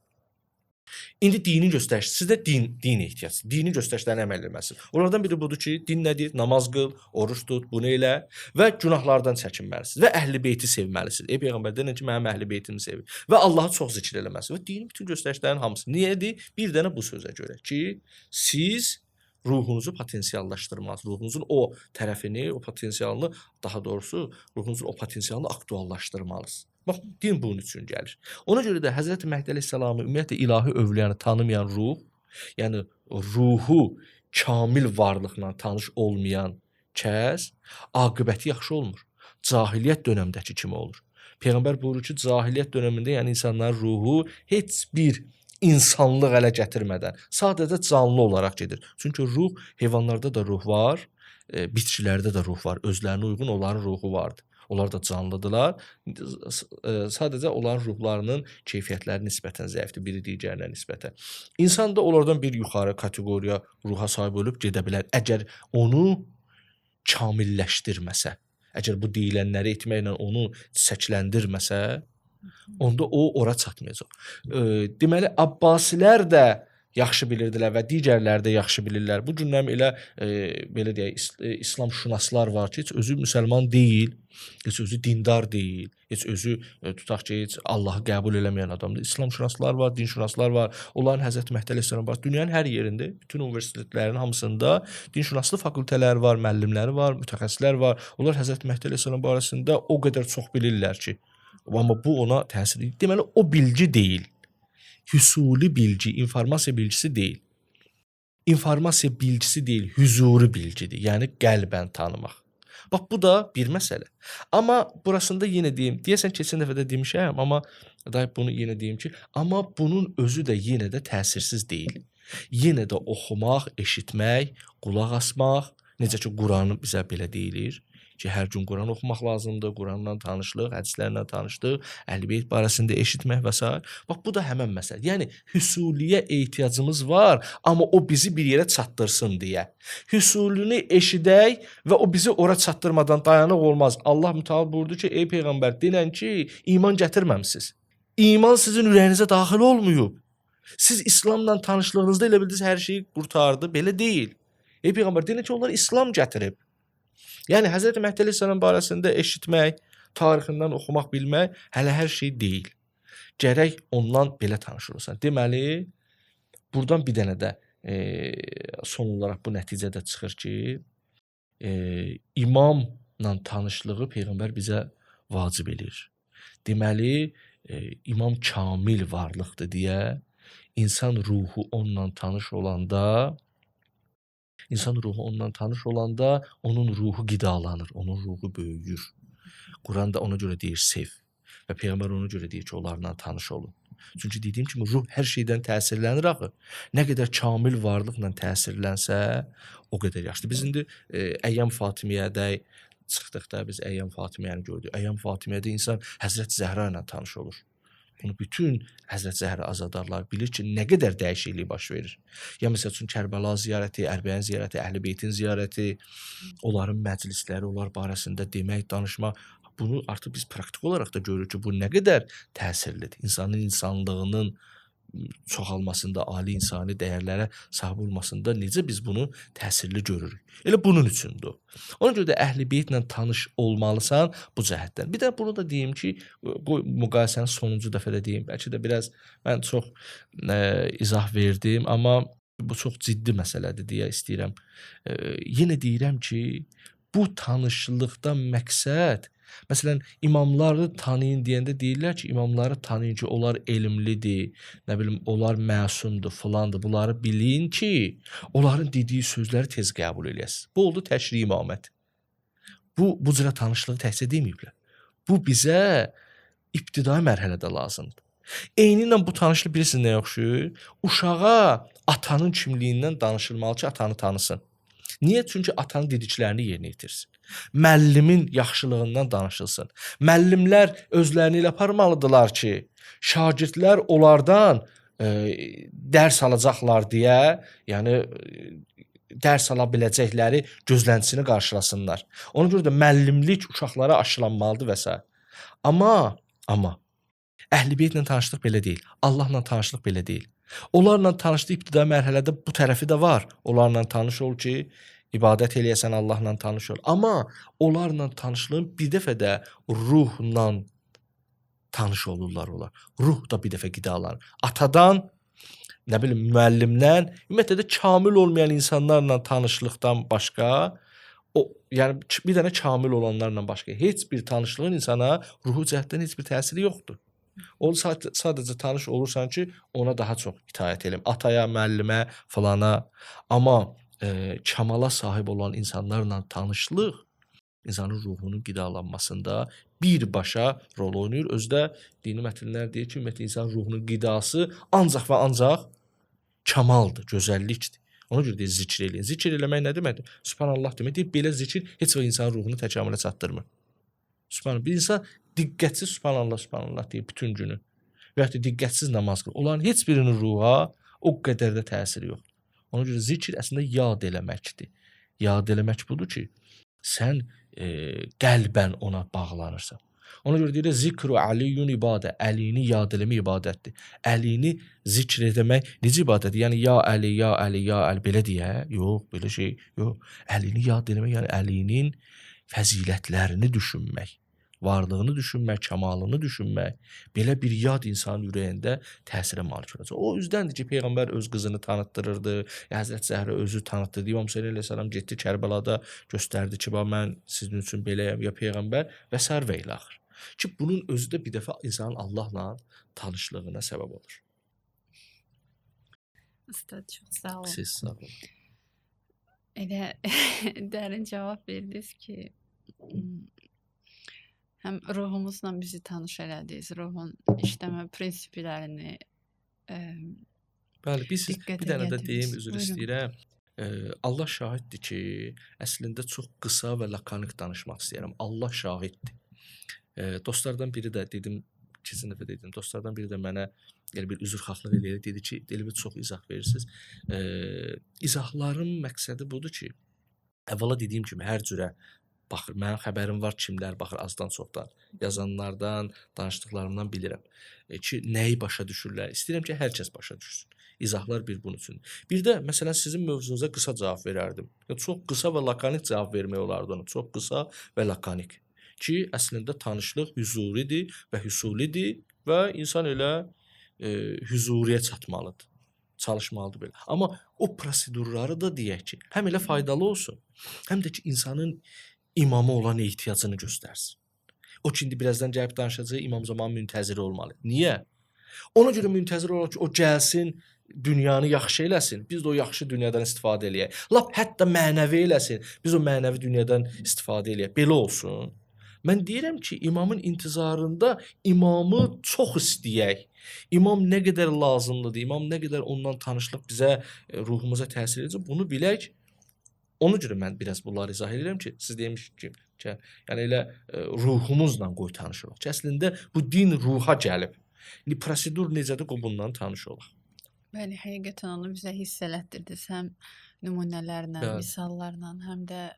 indi dini göstəriş, sizdə din ehtiyac, dini göstərişlərini əməl etməsiniz. Onlardan biri budur ki, din nədir? Namaz qıl, oruç tut, bunu elə və günahlardan çəkinməlisiniz və əhl-i-beyti sevməlisiniz. Ey Peyğəmbər deyir ki, mənim əhl-i-beytimi sevin və Allahı çox zikr eləməlisiniz və dinin bütün göstərişlərinin hamısı. Niyədir? Bir dənə bu sözə görə ki, siz ruhunuzu potensiallaşdırmalısınız. Ruhunuzun o tərəfini, o potensialını, daha doğrusu ruhunuzun o potensialını aktuallaşdırmalısınız. Bax, din bunun üçün gəlir. Ona görə də Həzrət Məhdi əleyhissalamı ümumiyyətlə ilahi övliyanı tanımayan ruh, yəni ruhu kamil varlıqla tanış olmayan kəs aqibəti yaxşı olmur. Cahiliyyət dönəmdəki kimi olur. Peyğəmbər buyurur ki, cahiliyyət dönəmində, yəni insanların ruhu heç bir insanlıq ələ gətirmədən sadəcə canlı olaraq gedir. Çünki ruh, heyvanlarda da ruh var, bitkilərdə də ruh var. Özlərinə uyğun onların ruhu vardır. Onlar da canlıdırlar. Sadəcə onların ruhlarının keyfiyyətləri nisbətən zəifdir, biri digərinə nisbətən. İnsan da onlardan bir yuxarı kateqoriya ruha sahib olub gedə bilər. Əgər onu kamilləşdirməsə, əgər bu deyilənləri etməklə onu çiçəkləndirməsə, onda o ora çatmayacaq. Deməli, Abbasilər də yaxşı bilirdilər və digərləri də yaxşı bilirlər. Bu gündən elə belə deyək, İslam şünaslar var ki, heç özü müsəlman deyil, heç özü dindar deyil, heç özü tutaq ki, heç Allahı qəbul eləməyən adamdır. İslam şünaslar var, din şünaslar var. Onların Həzrət Məhdi əleyhissalam var. Dünyanın hər yerində, bütün universitetlərin hamısında din şünaslıq fakültələri var, müəllimləri var, mütəxəssislər var. Onlar Həzrət Məhdi əleyhissalam barəsində o qədər çox bilirlər ki, amma bu ona təsir edir. Deməli, o bilgi deyil. Hüsuli bilgi, informasiya bilgisi deyil. İnformasiya bilgisi deyil, hüzuri bilgidir. Yəni qəlbən tanımaq. Bax, bu da bir məsələ. Amma burasında yenə deyim, deyəsən keçən dəfə də demişəm, amma bunu yenə deyim ki, amma bunun özü də yenə də təsirsiz deyil. Yenə də oxumaq, eşitmək, qulaq asmaq, necə ki, Quranı bizə belə deyilir ki, hər gün Quran oxumaq lazımdır, Quranla tanışlıq, hədislərlə tanışlıq, Əhl-i-Beyt barəsində eşitmək və s. Bax, bu da həmən məsələ. Yəni, hüsuliyə ehtiyacımız var, amma o bizi bir yerə çatdırsın deyə. Hüsulünü eşidək və o bizi ora çatdırmadan dayanıq olmaz. Allah mütəal buyurdu ki, ey Peyğəmbər, denən ki, iman gətirməmsiz. İman sizin ürəyinizə daxil olmayıb. Siz İslamla tanışlığınızda elə bildiniz, hər şeyi qurtardı. Belə deyil. Ey Peyğəmbər, denən ki, onlar İslam gətirib. Yəni, Həzrət Məhdi əleyhissalam barəsində eşitmək, tarixindən oxumaq, bilmək hələ hər şey deyil. Gərək ondan belə tanış olursan. Deməli, buradan bir dənə də son olaraq bu nəticədə çıxır ki, imamla tanışlığı Peyğəmbər bizə vacib edir. Deməli, imam kamil varlıqdır deyə insan ruhu onunla tanış olanda, onun ruhu qidalanır, onun ruhu böyüyür. Quran da ona görə deyir, sev. Və Peyğəmbər ona görə deyir ki, onlarla tanış olun. Çünki dediyim kimi, ruh hər şeydən təsirlənir axı. Nə qədər kamil varlıqla təsirlənsə, o qədər yaxşıdır. Biz indi Əyyam Fatimiyədə çıxdıqda biz Əyyam Fatimiyəni gördük. Əyyam Fatimiyədə insan Həzrət Zəhra ilə tanış olur. Bunu bütün Həzrət Zəhra azadarlar bilir ki, nə qədər dəyişiklik baş verir. Ya məsəl üçün Kərbəla ziyarəti, Ərbəyan ziyarəti, Əhl-i-Beytin ziyarəti, onların məclisləri, onlar barəsində demək, danışmaq, bunu artıq biz praktik olaraq da görürük ki, bu nə qədər təsirlidir. İnsanın insanlığının çoxalmasında, ali insani dəyərlərə sahib olmasında necə biz bunu təsirli görürük. Elə bunun üçündür. Ona görə də Əhl-i-Beytlə tanış olmalısan bu cəhətdən. Bir də bunu da deyim ki, bu müqayisənin sonuncu dəfə də deyim. Bəlkə də biraz mən çox izah verdim, amma bu çox ciddi məsələdir deyə istəyirəm. Yenə deyirəm ki, bu tanışlıqdan məqsəd, məsələn, imamları tanıyın deyəndə deyirlər ki, imamları tanıyın ki, onlar elmlidir, nə bilim, onlar məsumdur, filandır. Bunları bilin ki, onların dediyi sözləri tez qəbul eləyəsiniz. Bu oldu təşri imaməti. Bu cürə tanışlığı təhsil deməyiblər. Bu bizə ibtidai mərhələdə lazımdır. Eynilə bu tanışlıq bilirsiniz nə oxşuyur? Uşağa atanın kimliyindən danışılmalı ki, atanı tanısın. Niyə? Çünki atanın dediklərini yerinə yetirsin. Müəllimin yaxşılığından danışılsın. Müəllimlər özlərini ilə aparmalıdırlar ki, şagirdlər onlardan dərs alacaqlar deyə, yəni dərs ala biləcəkləri gözləntisini qarşılasınlar. Ona görə də müəllimlik uşaqlara aşılanmalıdır və s. Amma Əhl-i-Beytlə tanışlıq belə deyil. Allahla tanışlıq belə deyil. Onlarla tanışlıq ibtidai mərhələdə bu tərəfi də var. Onlarla tanış ol ki, ibadət eləyəsən, Allahla tanış ol. Amma onlarla tanışlığın bir dəfə də ruhla tanış olurlar onlar. Ruh da bir dəfə qidalanır. Atadan nə bilim müəllimdən, ümumiyyətlə də kamil olmayan insanlarla tanışlıqdan başqa yəni bir dənə kamil olanlarla başqa heç bir tanışlığın insana ruhi cəhətdən heç bir təsiri yoxdur. O sadəcə tanış olursan ki, ona daha çox itaət eləm. Ataya, müəllimə, falana. Amma kamala sahib olan insanlarla tanışlıq insanın ruhunun qidalanmasında birbaşa rol oynayır. Özdə dini mətnlər deyir ki, ümumiyyətlə insan ruhunun qidası ancaq və ancaq kamaldır, gözəllikdir. Ona görə deyir zikr eləyin. Zikr eləmək nə deməkdir? Subhanallah demək. Deyir, belə zikir heç vaxt insanın ruhunu təkamülə çatdırmır. Subhanallah. Bir insan diqqətsiz subhanallah, subhanallah deyir bütün günü. Və ya da diqqətsiz namaz qılır. Onların heç birinin ruha o qədər də təsiri yoxdur. Ona görə zikr əslində yad eləməkdir. Yad eləmək budur ki, sən qəlbən ona bağlanırsan. Ona görə deyir, zikru aliyyun ibadə. Əlini yad eləmək ibadətdir. Əlini zikr etmək necə ibadətdir? Yəni, ya Əli, ya Əli, ya Əli, belə deyə? Yox, belə şey, yox. Əlini yad eləmək, yəni əlinin fəzilətlərini düşünmək, varlığını düşünmək, kamalını düşünmək, belə bir yad insanın ürəyində təsirə malik olacaq. O üzdəndir ki, Peyğəmbər öz qızını tanıtdırırdı, Həzrət Zəhrə özü tanıtdırdı. İmam Hüseyn əleyhissalam getdi Kərbəlada, göstərdi ki, mən sizin üçün beləyəm, ya Peyğəmbər və sər və ilaxır. Ki, bunun özü də bir dəfə insanın Allahla tanışlığına səbəb olur. Ustad, çox sağ olun. Siz sağ olun. Elə dərin cavab verdiniz ki, həm ruhumuzla bizi tanış elədiniz, ruhun işləmə prinsiplərini Bəli, bir diqqətə dənə də deyim, gətirdiniz. üzr Buyurun. istəyirəm. Allah şahiddir ki, əslində çox qısa və lakanik danışmaq istəyirəm. Allah şahiddir. Dostlardan biri də dedim, keçən dəfə dedim, dostlardan biri də mənə yəni bir üzrxahlıq eləyir, dedi ki, elmi çox izah verirsiniz. İzahların məqsədi budur ki, əvvəla dediyim kimi hər cürə baxır, mənim xəbərim var kimlər baxır azdan çoxdan, yazanlardan, danışdıqlarımdan bilirəm ki, nəyi başa düşürlər. İstəyirəm ki, hər kəs başa düşsün. İzahlar bir bunun üçün. Bir də məsələn sizin mövzunuza qısa cavab verərdim. Çox qısa və lakanik cavab vermək olardı ona. Çox qısa və lakanik. Ki, əslində tanışlıq hüzuridir və hüsulidir və insan elə hüzuriyə çatmalıdır. Çalışmalıdır belə. Amma o prosedurları da deyək ki, həm elə faydalı olsun, həm də ki, insanın imama olan ehtiyacını göstərsin. O ki, indi birazdan gəlib danışacağı imam zaman müntəzir olmalı. Niyə? Ona görə müntəzir olur ki, o gəlsin, dünyanı yaxşı eləsin, biz də o yaxşı dünyadan istifadə eləyək. Lap hətta mənəvi eləsin, biz o mənəvi dünyadan istifadə eləyək. Belə olsun. Mən deyirəm ki, imamın intizarında imamı çox istəyək. İmam nə qədər lazımlıdır, imam nə qədər ondan tanışlıq bizə, ruhumuza təsir edəcək, bunu bilək. Ona görə mən biraz bunları izah edirəm ki, siz demişsiniz ki, yəni elə ruhumuzla qoy tanış olaq. Ki, əslində bu din ruha gəlib. İndi prosedur necədir, qoy bundan tanış olaq. Bəli, həqiqətən onu bizə hiss elətdirdiniz. Həm nümunələrlə, Bəli. misallarla, həm də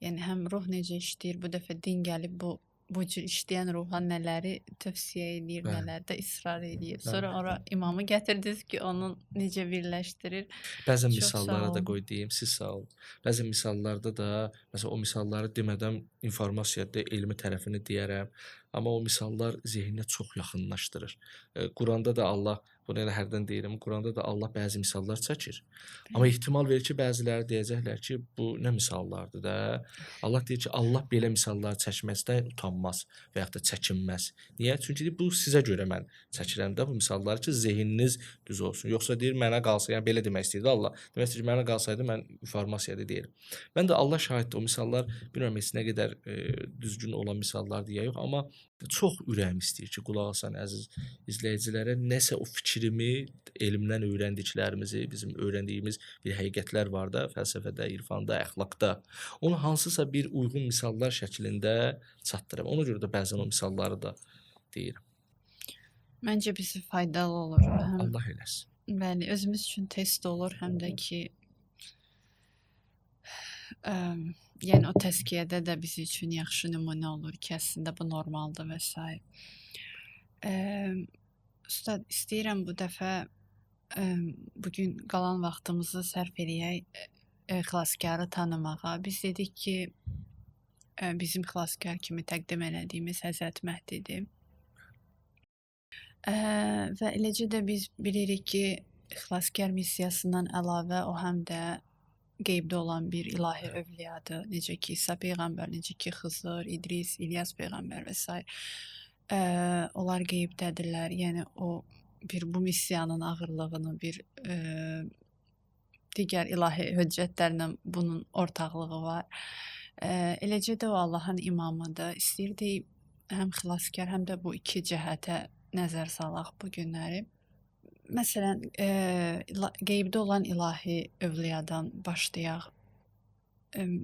yəni həm ruh necə işləyir, bu dəfə din gəlib bu cür işləyən ruha nələri tövsiyə eləyir, Bəli. nələrdə israr eləyir. Bəli. Sonra ora imamı gətirdiniz ki, onu necə birləşdirir. Bəzən Çox sağ misallara da olun. qoy deyim, siz sağ olun. Bəzən misallarda da, məsələn, o misalları demədən informasiyada elmi tərəfini deyərəm. Amma o misallar zehninə çox yaxınlaşdırır. Quranda da Allah, bunu elə hərdən deyirəm, Quranda da Allah bəzi misallar çəkir. Amma ehtimal verir ki, bəziləri deyəcəklər ki, bu nə misallardır da. Allah deyir ki, Allah belə misallar çəkməkdən utanmaz və yaxud da çəkinməz. Niyə? Çünki bu sizə görə mən çəkirəm də bu misalları ki, zehniniz düz olsun. Yoxsa deyir, mənə qalsa, yəni belə demək istəyirdi Allah. Demək istəyir ki, mənə qalsaydı mən informasiyada deyirəm. Mən də Allah şahiddir, o misallar bilmirəm heç nə qədər düzgün olan misallar deyə yox, amma çox ürəyim istəyir ki, qulaq asan əziz izləyicilərə nəsə o fikrimi, elmdən öyrəndiklərimizi, bizim öyrəndiyimiz bir həqiqətlər var da, fəlsəfədə, irfanda, əxlaqda. Onu hansısa bir uyğun misallar şəklində çatdırım. Ona görə də bəzən o misalları da deyirəm. Məncə bizə faydalı olur. Həm Allah eləsin. bəli, özümüz üçün test olur, həm də ki yəni o təzkiyədə də bizim üçün yaxşı nümunə olur ki, əslində bu normaldır və s. Ustad, istəyirəm bu dəfə bugün qalan vaxtımızı sərf eləyək xilaskarı tanımağa. Biz dedik ki, bizim xilaskar kimi təqdim elədiyimiz Həzrət Məhdidir. Və eləcə də biz bilirik ki, xilaskar missiyasından əlavə o həm də qeybdə olan bir ilahi övliyadır. Necə ki İsa peyğəmbər, necə ki Xızır, İdris, İlyas peyğəmbər və s. Onlar qeybdədirlər. Yəni o bu missiyanın ağırlığını digər ilahi höccətlərlə bunun ortaqlığı var. Eləcə də o Allahın imamıdır. İstəyirdik həm xilaskar, həm də bu iki cəhətə nəzər salaq bu günləri. Məsələn, qeybdə olan ilahi övliyadan başlayaq.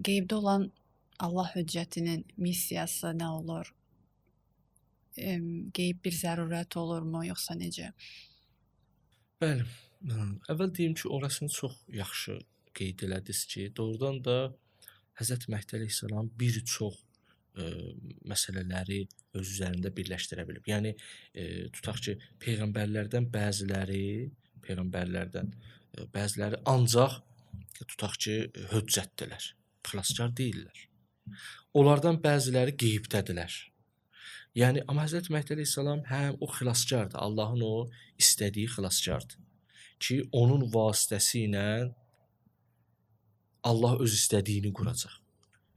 Qeybdə olan Allah höccətinin missiyası nə olur? Qeyb bir zərurət olurmu, yoxsa necə? Bəli. Əvvəl deyim ki, orasını çox yaxşı qeyd elədiniz ki, doğrudan da Həzrət Məhdi əleyhissalam bir çox məsələləri öz üzərində birləşdirə bilib. Yəni tutaq ki, peyğəmbərlərdən bəziləri ancaq tutaq ki, höccətdirlər, xilaskar deyillər. Onlardan bəziləri qeybdədirlər. Yəni amma Həzrət Məhdi əleyhissalam həm o xilaskardır, Allahın o istədiyi xilaskardır ki, onun vasitəsilə Allah öz istədiyini quracaq.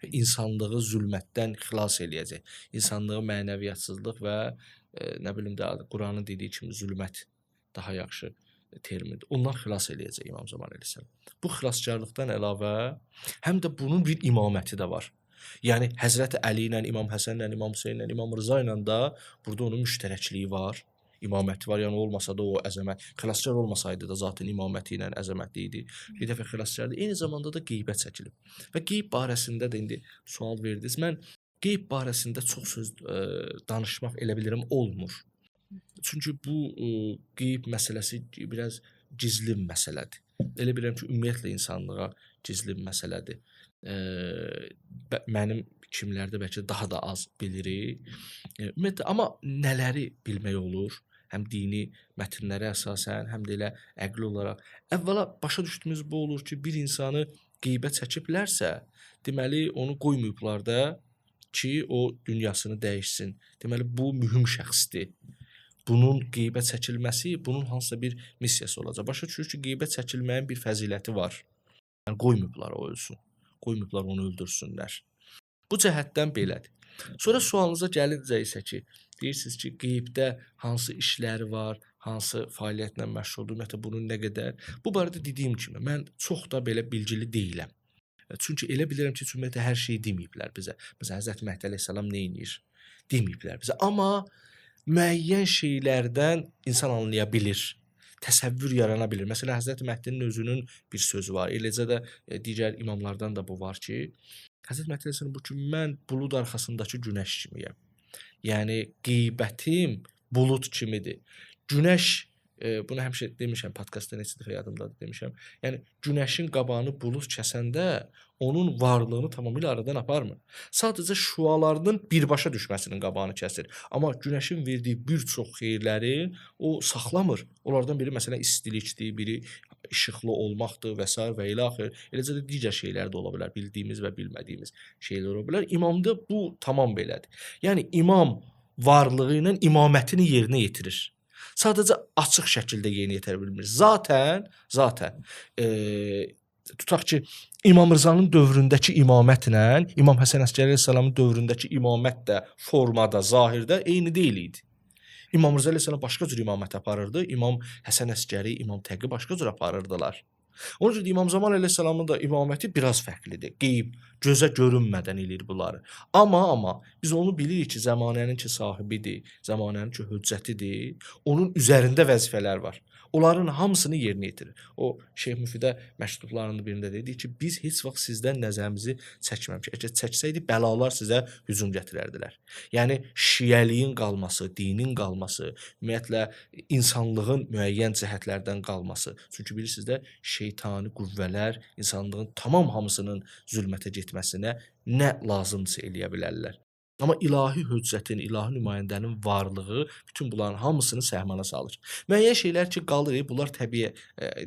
İnsanlığı zülmətdən xilas eləyəcək. İnsanlığı mənəviyyatsızlıq və nə bilim də Quranın dediyi kimi zülmət daha yaxşı termindir. Ondan xilas eləyəcək İmam Zaman əleyhissalam. Bu xilaskarlıqdan əlavə həm də bunun bir imaməti də var. Yəni Həzrət Əli ilə, İmam Həsən ilə, İmam Hüseyn ilə, İmam Rıza ilə də burada onun müştərəkliyi var. İmaməti var. Yəni olmasa da o əzəmət, xilaskar olmasaydı da zaten imaməti ilə əzəmətli idi. Bir dəfə xilaskardır. Eyni zamanda da qeybət çəkilib. Və qeyb barəsində də indi sual verdiniz. Mən qeyb barəsində çox söz danışmaq elə bilirəm olmur. Çünki bu qeyb məsələsi biraz gizli məsələdir. Elə bilirəm ki, ümumiyyətlə insanlığa gizli məsələdir. Mənim kimlərdə bəlkə daha da az bilirik. Ümumiyyətlə, amma nələri bilmək olur? Həm dini mətnlərə əsasən, həm də elə əqli olaraq. Əvvəla başa düşdüyümüz bu olur ki, bir insanı qeybə çəkiblərsə, deməli onu qoymayıblar da ki, o dünyasını dəyişsin. Deməli bu mühüm şəxsdir. Bunun qeybə çəkilməsi, bunun hansısa bir missiyası olacaq. Başa düşür ki, qeybə çəkilməyin bir fəziləti var. Yəni qoymayıblar o ölsün. Qoymayıblar onu öldürsünlər. Bu cəhətdən belədir. Sonra sualınıza gəlincə isə ki, deyirsiniz ki, qeybdə hansı işləri var, hansı fəaliyyətlə məşğuldur, ümumiyyətlə bunun nə qədər. Bu barədə dediyim kimi, mən çox da belə bilgili deyiləm. Çünki elə bilirəm ki, ümumiyyətlə hər şeyi deməyiblər bizə. Məsələn, Həzrət Məhdi əleyhissalam nə edir? Deməyiblər bizə. Amma müəyyən şeylərdən insan anlaya bilir. Təsəvvür yarana bilir. Məsələn, Həzrət Məhdinin özünün bir sözü var. Eləcə də digər imamlardan da bu var ki, Həzrət Məhdi əleyhissalam bu ki, mən bulud arxasındakı günəş kimiyəm. Yəni qeybətim bulud kimidir. Günəş, bunu həmişə demişəm, podkastda neçə dəfə yadımdadır demişəm. Yəni günəşin qabağını bulud kəsəndə onun varlığını tamamilə aradan aparmır. Sadəcə şüalarının birbaşa düşməsinin qabağını kəsir. Amma günəşin verdiyi bir çox xeyirləri o saxlamır. Onlardan biri məsələn istilikdir, biri işıqlı olmaqdır və s. və ilə axır. Eləcə də digər şeylər də ola bilər, bildiyimiz və bilmədiyimiz şeylər ola bilər. İmamda bu tamam belədir. Yəni imam varlığı ilə imamətini yerinə yetirir. Sadəcə açıq şəkildə yerinə yetirə bilmir. Zaten tutaq ki, İmam Rızanın dövründəki imamətlə İmam Həsən Əskəri əleyhissalamın dövründəki imamət də formada, zahirdə eyni deyil idi. İmam Rıza əleyhissalam başqa cür imamət aparırdı, İmam Həsən Əskəri, İmam Təqi başqa cür aparırdılar. Onun üçün İmam Zaman əleyhissalamın da imaməti biraz fərqlidir. Qeyb, gözə görünmədən eləyir bunları. Amma biz onu bilirik ki, zəmanənin ki sahibidir, zəmanənin ki höccətidir, onun üzərində vəzifələr var. Onların hamısını yerinə yetirir. O Şeyx Müfidə məktublarının birində dedi ki, biz heç vaxt sizdən nəzərimizi çəkməmişik. Əgər çəksəydi bəlalar sizə hücum gətirərdilər. Yəni şiəliyin qalması, dinin qalması, ümumiyyətlə insanlığın müəyyən cəhətlərdən qalması. Çünki bilirsiniz də şeytani qüvvələr insanlığın tamam hamısının zülmətə getməsinə nə lazımdırsa eləyə bilərlər. Amma ilahi höccətin, ilahi nümayəndənin varlığı bütün bunların hamısını səhmana salır. Müəyyən şeylər ki qalır, bunlar təbii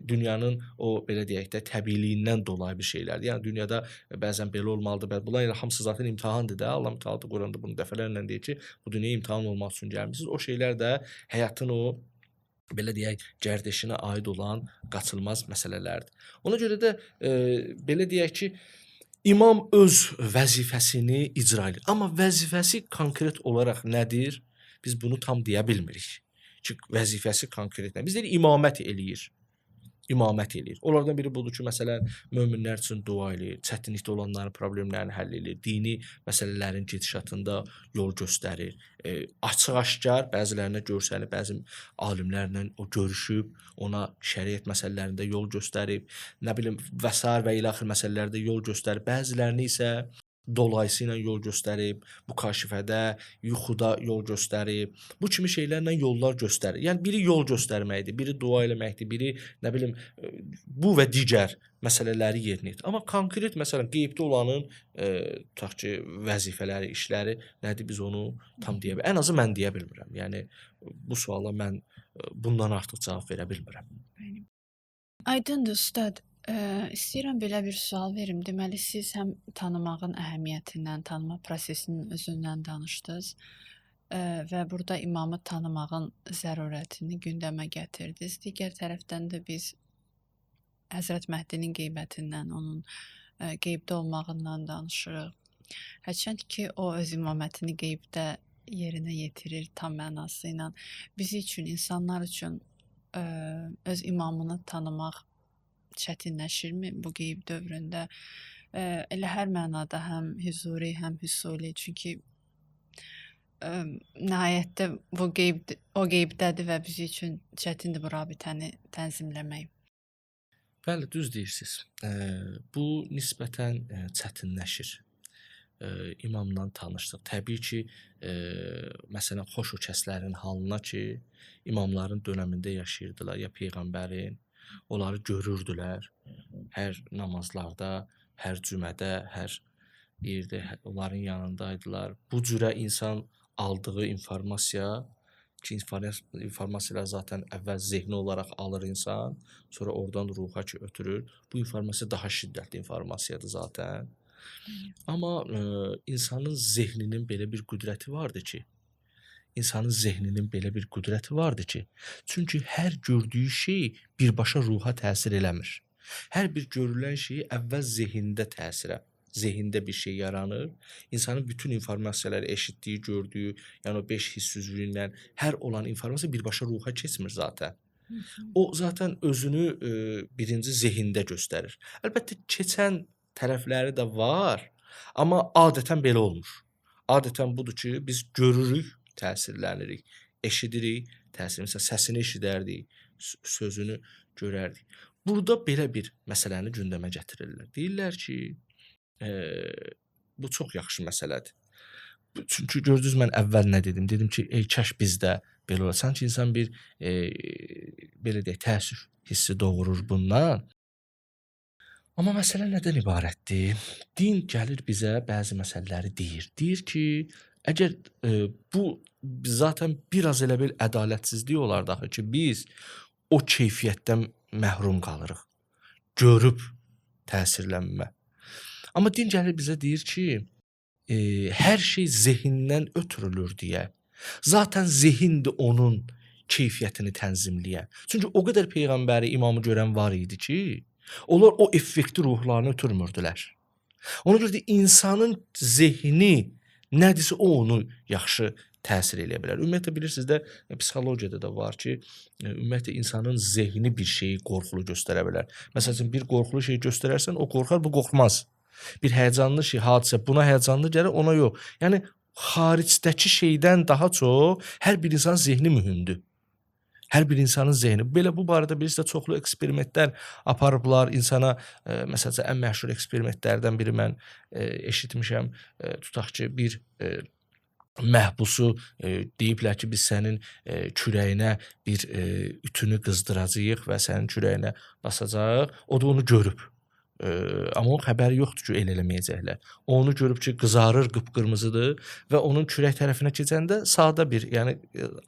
dünyanın o belə deyək də təbiiliyindən dolayı bir şeylərdir. Yəni dünyada bəzən belə olmalıdır. Bunlar elə hamısı zaten imtahandır da. Allah Təala Quranda bunu dəfələrlə deyir ki, bu dünyaya imtahan olmaq üçün gəlmisiniz. O şeylər də həyatın o belə deyək, gərdişinə aid olan qaçılmaz məsələlərdir. Ona görə də belə deyək ki, imam öz vəzifəsini icra edir. Amma vəzifəsi konkret olaraq nədir? Biz bunu tam deyə bilmirik. Ki, vəzifəsi konkret nə? Biz deyirik imamət eləyir. İmamət eləyir. Onlardan biri budur ki, məsələn, möminlər üçün dua eləyir, çətinlikdə olanların problemlərini həll eləyir, dini məsələlərin gedişatında yol göstərir. Açıq-aşkar bəzilərinə görsənib, bəzi alimlərlə o görüşüb, ona şəriət məsələlərində yol göstərib, nə bilim və sair və ilaxır məsələlərdə yol göstərib, bəzilərini isə dolayısıyla yol göstərib, bu kaşifədə, yuxuda yol göstərib, bu kimi şeylərlə yollar göstərir. Yəni biri yol göstərməkdir, biri dua eləməkdir, biri nə bilim bu və digər məsələləri yerinə yetirir. Amma konkret məsələn qeybdə olanın tutaq ki, vəzifələri, işləri nədir biz onu tam deyə bilmirəm. Ən azı mən deyə bilmirəm. Yəni bu suala mən bundan artıq cavab verə bilmirəm. Aydındır ustad. İstəyirəm belə bir sual verim. Deməli siz həm tanımağın əhəmiyyətindən, tanıma prosesinin özündən danışdınız və burada imamı tanımağın zərurətini gündəmə gətirdiniz. Digər tərəfdən də biz Həzrət Məhdinin qeybətindən, onun qeybdə olmağından danışırıq. Hərçənd ki, o öz imamətini qeybdə yerinə yetirir tam mənası ilə. Bizi üçün, insanlar üçün öz imamını tanımaq çətinləşirmi bu qeyb dövründə? Elə hər mənada həm hüzuri, həm hüsuli. Çünki nəhayətdə o qeybdədir və bizi üçün çətindir bu rabitəni tənzimləmək. Bəli, düz deyirsiniz. Bu nisbətən çətinləşir. İmamla tanışdıq. Təbii ki, məsələn, xoş o kəslərin halına ki, imamların dönəmində yaşayırdılar ya Peyğəmbərin, onları görürdülər hər namazlarda, hər cümədə, hər yerdə onların yanındaydılar. Bu cürə insan aldığı informasiya ki, informasiyalar zaten əvvəl zehni olaraq alır insan, sonra oradan ruha ki ötürür. Bu informasiya daha şiddətli informasiyadır zaten. Amma insanın zehninin belə bir qüdrəti vardır ki, çünki hər gördüyü şey birbaşa ruha təsir eləmir. Hər bir görülən şey əvvəl zehində bir şey yaranır. İnsanın bütün informasiyaları eşitdiyi, gördüyü, yəni o 5 hiss üzvüyündən hər olan informasiya birbaşa ruha keçmir zaten. O zaten özünü birinci zehində göstərir. Əlbəttə keçən tərəfləri də var, amma adətən belə olmur. Adətən budur ki, biz görürük, təsirlənirik, eşidirik, məsələn, səsini eşidərdik, sözünü görərdik. Burada belə bir məsələni gündəmə gətirirlər. Deyirlər ki, bu çox yaxşı məsələdir. Çünki gördünüz mən əvvəl nə dedim? Dedim ki, kaş bizdə belə olar. Sanki insan bir belə deyək, təəssüf hissi doğurur bundan. Amma məsələ nədən ibarətdir? Din gəlir bizə bəzi məsələləri deyir. Deyir ki, əgər bu zaten biraz elə bir ədalətsizlik olar daxı ki, biz o keyfiyyətdən məhrum qalırıq. Görüb təsirlənmə. Amma din gəlir bizə deyir ki, hər şey zehindən ötürülür deyə. Zaten zehindir onun keyfiyyətini tənzimləyən. Çünki o qədər Peyğəmbəri, imamı görən var idi ki, onlar o effekti ruhlarını ötürmürdülər. Ona görə də insanın zehni nədirsə o onu yaxşı təsir eləyə bilər. Ümumiyyətlə bilirsiniz də, psixologiyada da var ki, ümumiyyətlə insanın zehni bir şeyi qorxulu göstərə bilər. Məsələn, bir qorxulu şey göstərərsən, o qorxar, bu qorxmaz. Bir həyəcanlı şey, hadisə buna həyəcanlı gəlir, ona yox. Yəni xaricdəki şeydən daha çox hər bir insanın zehni mühümdür. Hər bir insanın zehni. Belə bu barədə bilirsiniz çoxlu eksperimentlər aparıblar insana. Məsələn, ən məşhur eksperimentlərdən biri mən eşitmişəm. Tutaq ki, bir məhbusu deyiblər ki, biz sənin kürəyinə bir ütünü qızdıracağıq və sənin kürəyinə basacaq. O da onu görüb. Amma onun xəbəri yoxdur ki, elə eləməyəcəklər. Onu görüb ki, qızarır, qıpqırmızıdır və onun kürək tərəfinə keçəndə sadə bir, yəni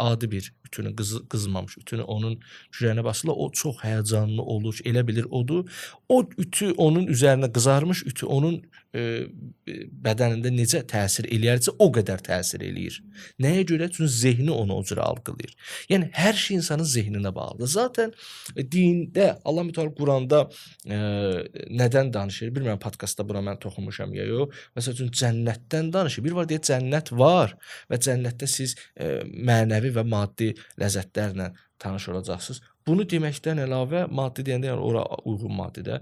adi bir ütünü qızmamış, ütünü onun kürəyinə basırlar, o çox həyəcanlı olur, elə bilir odur. O ütü onun üzərinə qızarmış, ütü onun bədənində necə təsir eləyərsə, o qədər təsir eləyir. Nəyə görə? Çünki zehni onu o cürə algılayır. Yəni hər şey insanın zehninə bağlıdır. Zaten dində Allah Mütəala Quranda nədən danışır? Bilmirəm podkastda buna mən toxunmuşam ya yox. Məsəl üçün cənnətdən danışır. Bir var deyə cənnət var və cənnətdə siz mənəvi və maddi ləzzətlərlə tanış olacaqsınız. Bunu deməkdən əlavə maddi deyəndə yəni ora uyğun maddidə.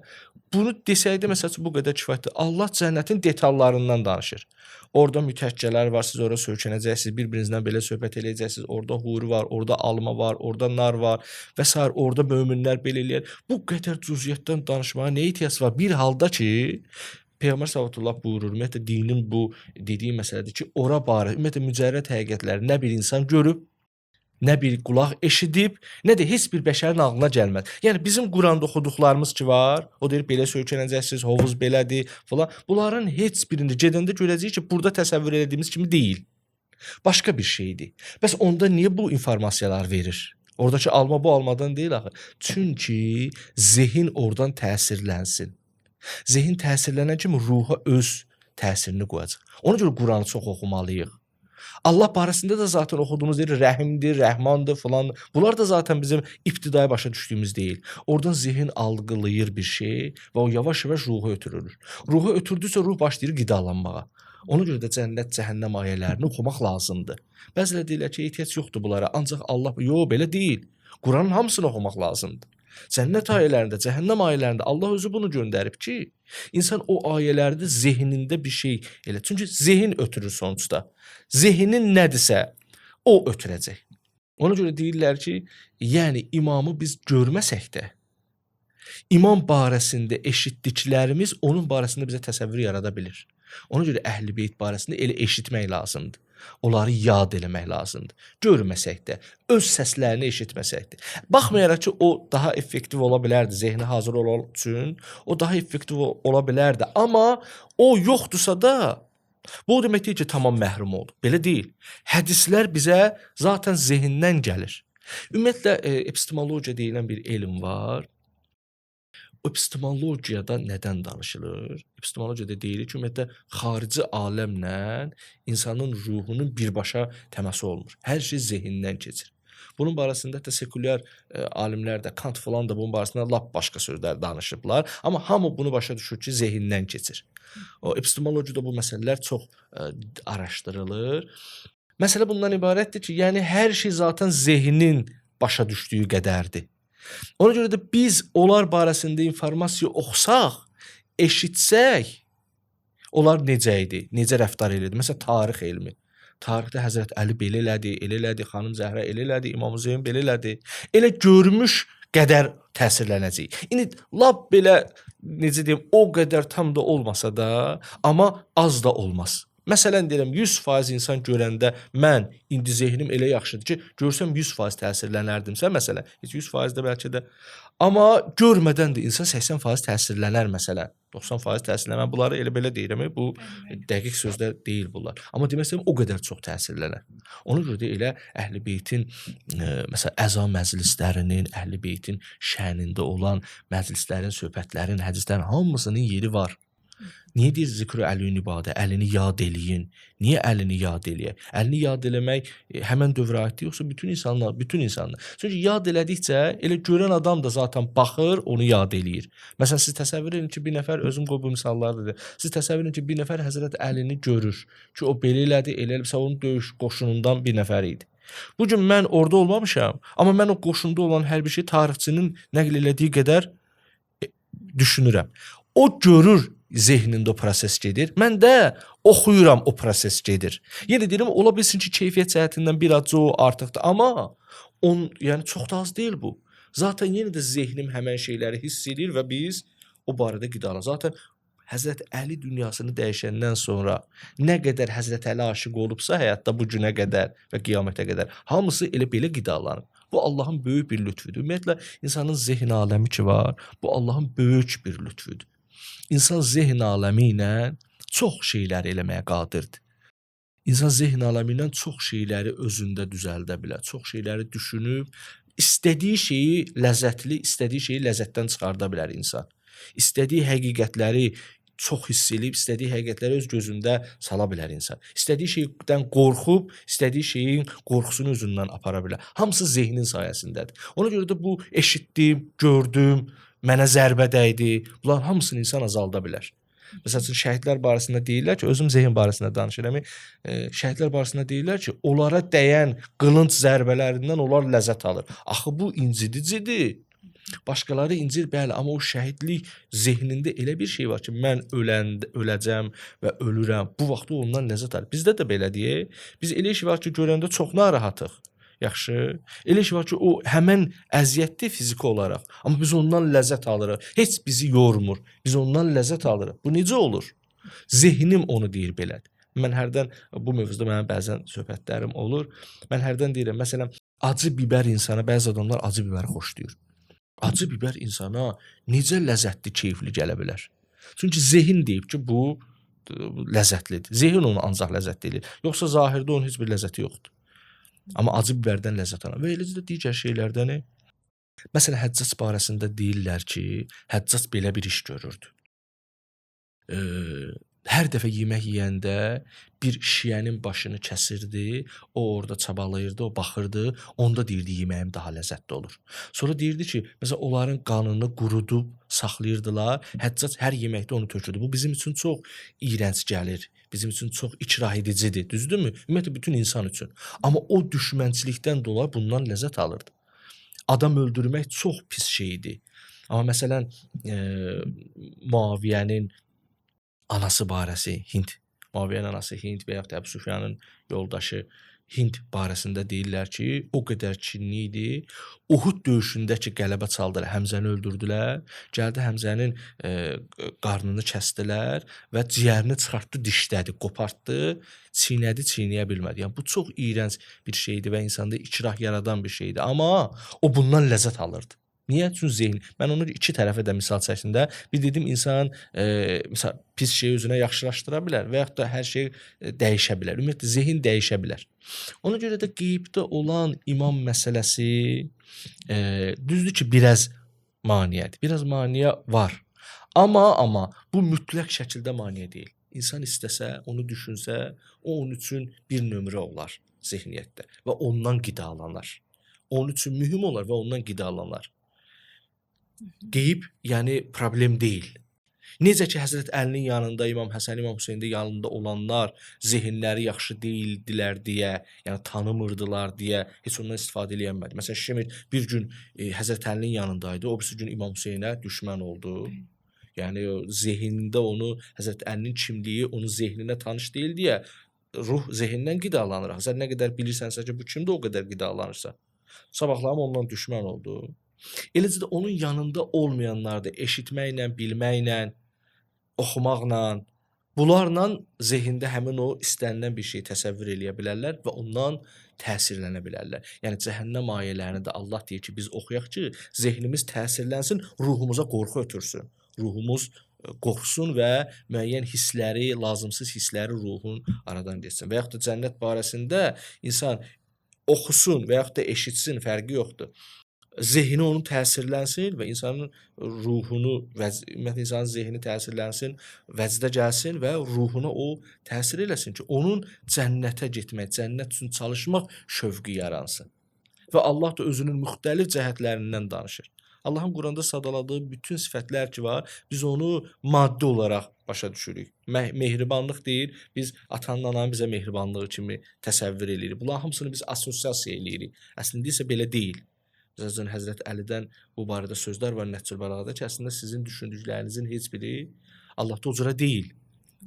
Bunu desəydə məsəl üçün bu qədər kifayətdir. Allah cənnətin detallarından danışır. Orada mütəkkələr var, siz ora söykənəcəksiniz, bir-birinizlə belə söhbət eləyəcəksiniz. Orada huri var, orada alma var, orada nar var və s. Orada möminlər belə eləyər. Bu qədər cüziyyətdən danışmağa nə ehtiyac var? Bir halda ki, Peyğəmbər sallallahu buyurur, ümumiyyətlə dinin bu dediyi məsələdir ki, ora barə, ümumiyyətlə mücərrəd həqiqətləri nə bir insan görüb, nə bir qulaq eşidib, nə də heç bir bəşərin ağlına gəlməz. Yəni bizim Quranda oxuduqlarımız ki var, o deyir belə söykənəcəksiniz, hovuz belədir falan. Bunların heç birində gedəndə görəcəyik ki, burada təsəvvür etdiyimiz kimi deyil. Başqa bir şeydir. Bəs onda niyə bu informasiyalar verir? Oradakı alma bu almadan deyil axı. Çünki zehin oradan təsirlənsin. Zehin təsirlənən kimi ruha öz təsirini qoyacaq. Ona görə Quranı çox oxumalıyıq. Allah barəsində də zaten oxuduğumuz deyir, rəhimdir, rəhmandır falan. Bunlar da zaten bizim ibtidai başa düşdüyümüz deyil. Oradan zihin algılayır bir şey və o yavaş-yavaş ruha ötürülür. Ruha ötürdükcə ruh başlayır qidalanmağa. Ona görə də cənnət, cəhənnəm ayələrini oxumaq lazımdır. Bəziləri deyirlər ki, ehtiyac yoxdur bunlara. Ancaq Allah, yox, belə deyil. Quranın hamısını oxumaq lazımdır. Cənnət ayələrində, cəhənnəm ayələrində Allah özü bunu göndərib ki, insan o ayələrdə zehnində bir şey elə. Çünki zehin ötürür sonuçda. Zehnin nədirsə, o ötürəcək. Ona görə deyirlər ki, yəni imamı biz görməsək də, imam barəsində eşitdiklərimiz onun barəsində bizə təsəvvür yarada bilir. Ona görə Əhl-i Beyt barəsində elə eşitmək lazımdır. Onları yad eləmək lazımdır. Görməsək də, öz səslərini eşitməsək də. Baxmayaraq ki, o daha effektiv ola bilərdi, zehni hazır olan üçün, o daha effektiv ola bilərdi. Amma o yoxdursa da, bu o demək deyil ki, tamam məhrum oldu. Belə deyil. Hədislər bizə zaten zehindən gəlir. Ümumiyyətlə, epistemologiya deyilən bir elm var. Epistemologiyada nədən danışılır? Epistemologiyada deyilir ki, ümumiyyətlə, xarici aləmlə insanın ruhunun birbaşa təması olmur. Hər şey zehindən keçir. Bunun barəsində də sekulyar alimlər də, Kant falan da bunun barəsində lap başqa sözlər danışıblar. Amma hamı bunu başa düşür ki, zehindən keçir. O epistemologiyada bu məsələlər çox araşdırılır. Məsələ bundan ibarətdir ki, yəni hər şey zaten zehnin başa düşdüyü qədərdir. Ona görə də biz onlar barəsində informasiya oxusaq, eşitsək, onlar necə idi, necə rəftar edirdi? Məsələn, tarix elmi. Tarixdə Həzrət Əli belə elədi, xanım Zəhra elə elədi, İmam Hüseyn belə elədi. Elə görmüş qədər təsirlənəcək. İndi lap belə, necə deyim, o qədər tam da olmasa da, amma az da olmaz. Məsələn deyirəm 100% insan görəndə mən indi zehnim elə yaxşıdır ki, görsəm 100% təsirlənərdimsə məsələn, heç 100% də bəlkə də, amma görmədən də insan 80% təsirlənər məsələn. 90% təsirlənər. Bunları elə belə deyirəm, bu dəqiq sözlər deyil bunlar. Amma demək istəyirəm o qədər çox təsirlənər. Ona görə də elə Əhl-i Beytin məsələn əza məclislərinin, Əhl-i Beytin şənində olan məclislərin, söhbətlərin, hədislərin hamısının yeri var. Niyə deyir zikr-i əliyün ibadə, əlini yad eləyin? Niyə əlini yad eləyək? Əlini yad eləmək həmən dövrə aiddir, yoxsa bütün insanlar? Çünki yad elədikcə elə görən adam da zaten baxır, onu yad eləyir. Məsələn, siz təsəvvür edin ki, bir nəfər, özüm qoy bu misallardır, siz təsəvvür edin ki, bir nəfər Həzrət Əlini görür ki, o belə elədi, onun döyüş qoşunundan bir nəfər idi. Bugün mən orada olmamışam, amma mən o qoşunda olan hər bir şey tarixçinin nəql elədiyi qədər düşünürəm. O görür, zehnində o proses gedir. Mən də oxuyuram, o proses gedir. Yenə deyirəm, ola bilsin ki, keyfiyyət cəhətindən bir az o artıqdır, amma yəni çox da az deyil bu. Zaten yenə də zehnim həmən şeyləri hiss edir və biz o barədə qidalanır. Zaten Həzrət Əli dünyasını dəyişəndən sonra nə qədər Həzrət Əli aşiq olubsa həyatda bu günə qədər və qiyamətə qədər hamısı elə belə qidalanır. Bu Allahın böyük bir lütfüdür. Ümumiyyətlə, insanın zehn aləmi ki var, bu Allahın böyük bir lütfüdür. İnsan zehn aləmi ilə çox şeylər eləməyə qadirdir. İnsan zehn aləmindən çox şeyləri özündə düzəldə bilər. Çox şeyləri düşünüb, istədiyi şeyi ləzzətli, istədiyi şeyi ləzzətdən çıxarda bilər insan. İstədiyi həqiqətləri çox hiss eləyib, istədiyi həqiqətləri öz gözündə sala bilər insan. İstədiyi şeydən qorxub, istədiyi şeyin qorxusunu özündən apara bilər. Hamısı zehnin sayəsindədir. Ona görə də bu eşitdim, gördüm, mənə zərbə dəydi. Bunların hamısını insan azalda bilər. Məsəl üçün şəhidlər barəsində deyirlər ki, özüm zehin barəsində danışıram. Şəhidlər barəsində deyirlər ki, onlara dəyən qılınc zərbələrindən onlar ləzzət alır. Axı bu incidicidir. Başqaları incir, bəli, amma o şəhidlik zehnində elə bir şey var ki, mən öləcəm və ölürəm. Bu vaxt o ondan ləzzət alır. Bizdə də belədir. Biz elə iş var ki, görəndə çox narahatıq. Yaxşı. Elə iş var ki, o həmən əziyyətli fiziki olaraq, amma biz ondan ləzzət alırıq. Heç bizi yormur. Biz ondan ləzzət alırıq. Bu necə olur? Zehnim onu deyir belədir. Mən hərdən bu mövzuda mənim bəzən söhbətlərim olur. Mən hərdən deyirəm, məsələn, acı bibər insana, bəzi adamlar acı bibəri xoşlayır. Acı bibər insana necə ləzzətli, keyfli gələ bilər? Çünki zehin deyib ki, bu ləzzətlidir. Zehin onu ancaq ləzzətli eləyir. Yoxsa zahirdə onun heç bir ləzzəti yoxdur. Amma acı bibərdən ləzzət alır. Və eləcə də digər şeylərdən. Məsələn, Həccac barəsində deyirlər ki, Həccac belə bir iş görürdü. Hər dəfə yemək yeyəndə bir şiyənin başını kəsirdi, o orada çabalayırdı, o baxırdı, onda deyirdi yeməyim daha ləzzətli olur. Sonra deyirdi ki, məsələn, onların qanını qurudub saxlayırdılar, Həccac hər yeməkdə onu tökürdü. Bu bizim üçün çox iyrənc gəlir, bizim üçün çox ikrah edicidir, düzdürmü? Ümumiyyətlə bütün insan üçün. Amma o düşmənçilikdən dolayı bundan ləzzət alırdı. Adam öldürmək çox pis şeydir. Amma məsələn, Muaviyyənin anası barəsi Hind, Muaviyyənin anası Hind və yaxud da Əbu Süfyanın yoldaşı Hind barəsində deyirlər ki, o qədər kinli idi. Uhud döyüşündə ki, qələbə çaldılar, Həmzəni öldürdülər. Gəldi Həmzənin qarnını kəsdilər və ciyərini çıxartdı, dişlədi, qopartdı, çiynədi, çiynəyə bilmədi. Yəni bu çox iyrənc bir şeydir və insanda ikrah yaradan bir şeydir. Amma o bundan ləzzət alırdı. Niyə? Çünki zehin. Mən onu iki tərəfə də misal çəkdimdə, bir dedim insan misal pis şeyi özünə yaxşılaşdıra bilər və yaxud da hər şey dəyişə bilər. Ümumiyyətlə zehin dəyişə bilər. Ona görə də qeybdə olan imam məsələsi düzdür ki, biraz maneədir. Biraz maneə var. Amma bu mütləq şəkildə maneə deyil. İnsan istəsə, onu düşünsə, o onun üçün bir nömrə olar zehniyyətdə və ondan qidalanır. Onun üçün mühüm olar və ondan qidalanır. Qeyb, yəni problem deyil. Necə ki, Həzrət Əlinin yanında, İmam Həsən, İmam Hüseyndə yanında olanlar zehinləri yaxşı deyildilər deyə, yəni tanımırdılar deyə heç ondan istifadə eləyənmədi. Məsələn, Şimir bir gün Həzrət Əlinin yanındaydı, o birisi gün İmam Hüseynə düşmən oldu. Yəni zehnində onu, Həzrət Əlinin kimliyi onun zehninə tanış deyil deyə ruh zehindən qidalanır. Sən nə qədər bilirsənsə ki, bu kimdir, o qədər qidalanırsa. Sabahlarım ondan düşmən oldu. Eləcə də onun yanında olmayanlar da eşitməklə, bilməklə, oxumaqla, bunlarla zehində həmin o istənilən bir şey təsəvvür eləyə bilərlər və ondan təsirlənə bilərlər. Yəni cəhənnəm ayələrini də Allah deyir ki, biz oxuyaq ki, zehnimiz təsirlənsin, ruhumuza qorxu ötürsün. Ruhumuz qorxsun və müəyyən hissləri, lazımsız hissləri ruhun aradan geçsin. Və yaxud da cənnət barəsində insan oxusun və yaxud da eşitsin, fərqi yoxdur. Zehni onun təsirlənsin və insanın ruhunu, ümumiyyətlə insanın zehni təsirlənsin, vəcdə gəlsin və ruhuna o təsir eləsin ki, onun cənnətə getmək, cənnət üçün çalışmaq şövqü yaransın. Və Allah da özünün müxtəlif cəhətlərindən danışır. Allahın Quranda sadaladığı bütün sifətlər ki var, biz onu maddi olaraq başa düşürük. Mehribanlıq deyir, biz atanın ananın bizə mehribanlığı kimi təsəvvür eləyirik. Bunların hamısını biz assosiasiya eləyirik. Əslində isə belə deyil. Məsələn, Həzrət Əlidən bu barədə sözlər var Nəhcül Bəlağada ki, əslində sizin düşündüklərinizin heç biri Allahda o cürə deyil.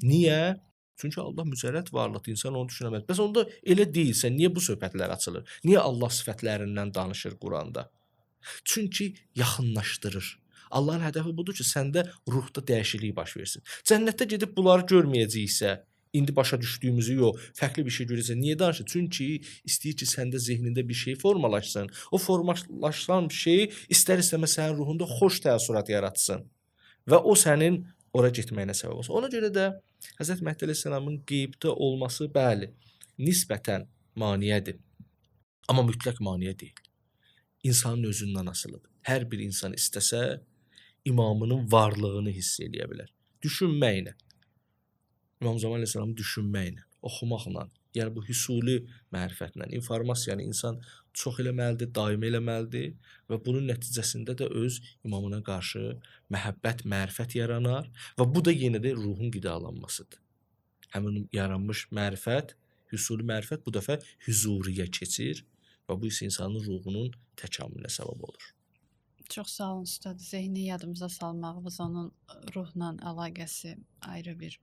Niyə? Çünki Allah mücərrəd varlıqdır, insan onu düşünəməz. Bəs onda elə deyilsə, niyə bu söhbətlər açılır? Niyə Allah sifətlərindən danışır Quranda? Çünki yaxınlaşdırır. Allahın hədəfi budur ki, səndə ruhda dəyişiklik baş versin. Cənnətdə gedib bunları görməyəcəksə, indi başa düşdüyümüzü yox, fərqli bir şey görəcək. Niyə danışır? Çünki istəyir ki, səndə zehnində bir şey formalaşsın. O formalaşan şey istər-istəməz sənin ruhunda xoş təəssürat yaratsın və o sənin ora getməyinə səbəb olsun. Ona görə də Həzrət Məhdi əleyhissalamın qeybdə olması bəli, nisbətən maneədir, amma mütləq maneə deyil. İnsanın özündən asılıdır. Hər bir insan istəsə imamının varlığını hiss eləyə bilər. Düşünməklə. İmam Zaman əleyhissalamı düşünməklə, oxumaqla, yəni bu hüsuli mərifətlə, informasiyanı insan çox eləməlidir, daim eləməlidir və bunun nəticəsində də öz imamına qarşı məhəbbət, mərifət yaranar və bu da yenə də ruhun qidalanmasıdır. Həmin yaranmış mərifət, hüsuli mərifət bu dəfə hüzuriyə keçir və bu isə insanın ruhunun təkamülünə səbəb olur. Çox sağ olun ustad. Zehni yadımıza salmağınız, onun ruhla əlaqəsi ayrı bir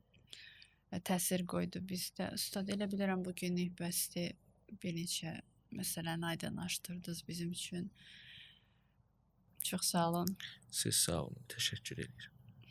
təsir qoydu bizdə. Ustad, elə bilirəm bu günlük bəsdir. Bir neçə məsələni aydınlaşdırdınız bizim üçün. Çox sağ olun. Siz sağ olun. Təşəkkür edirəm.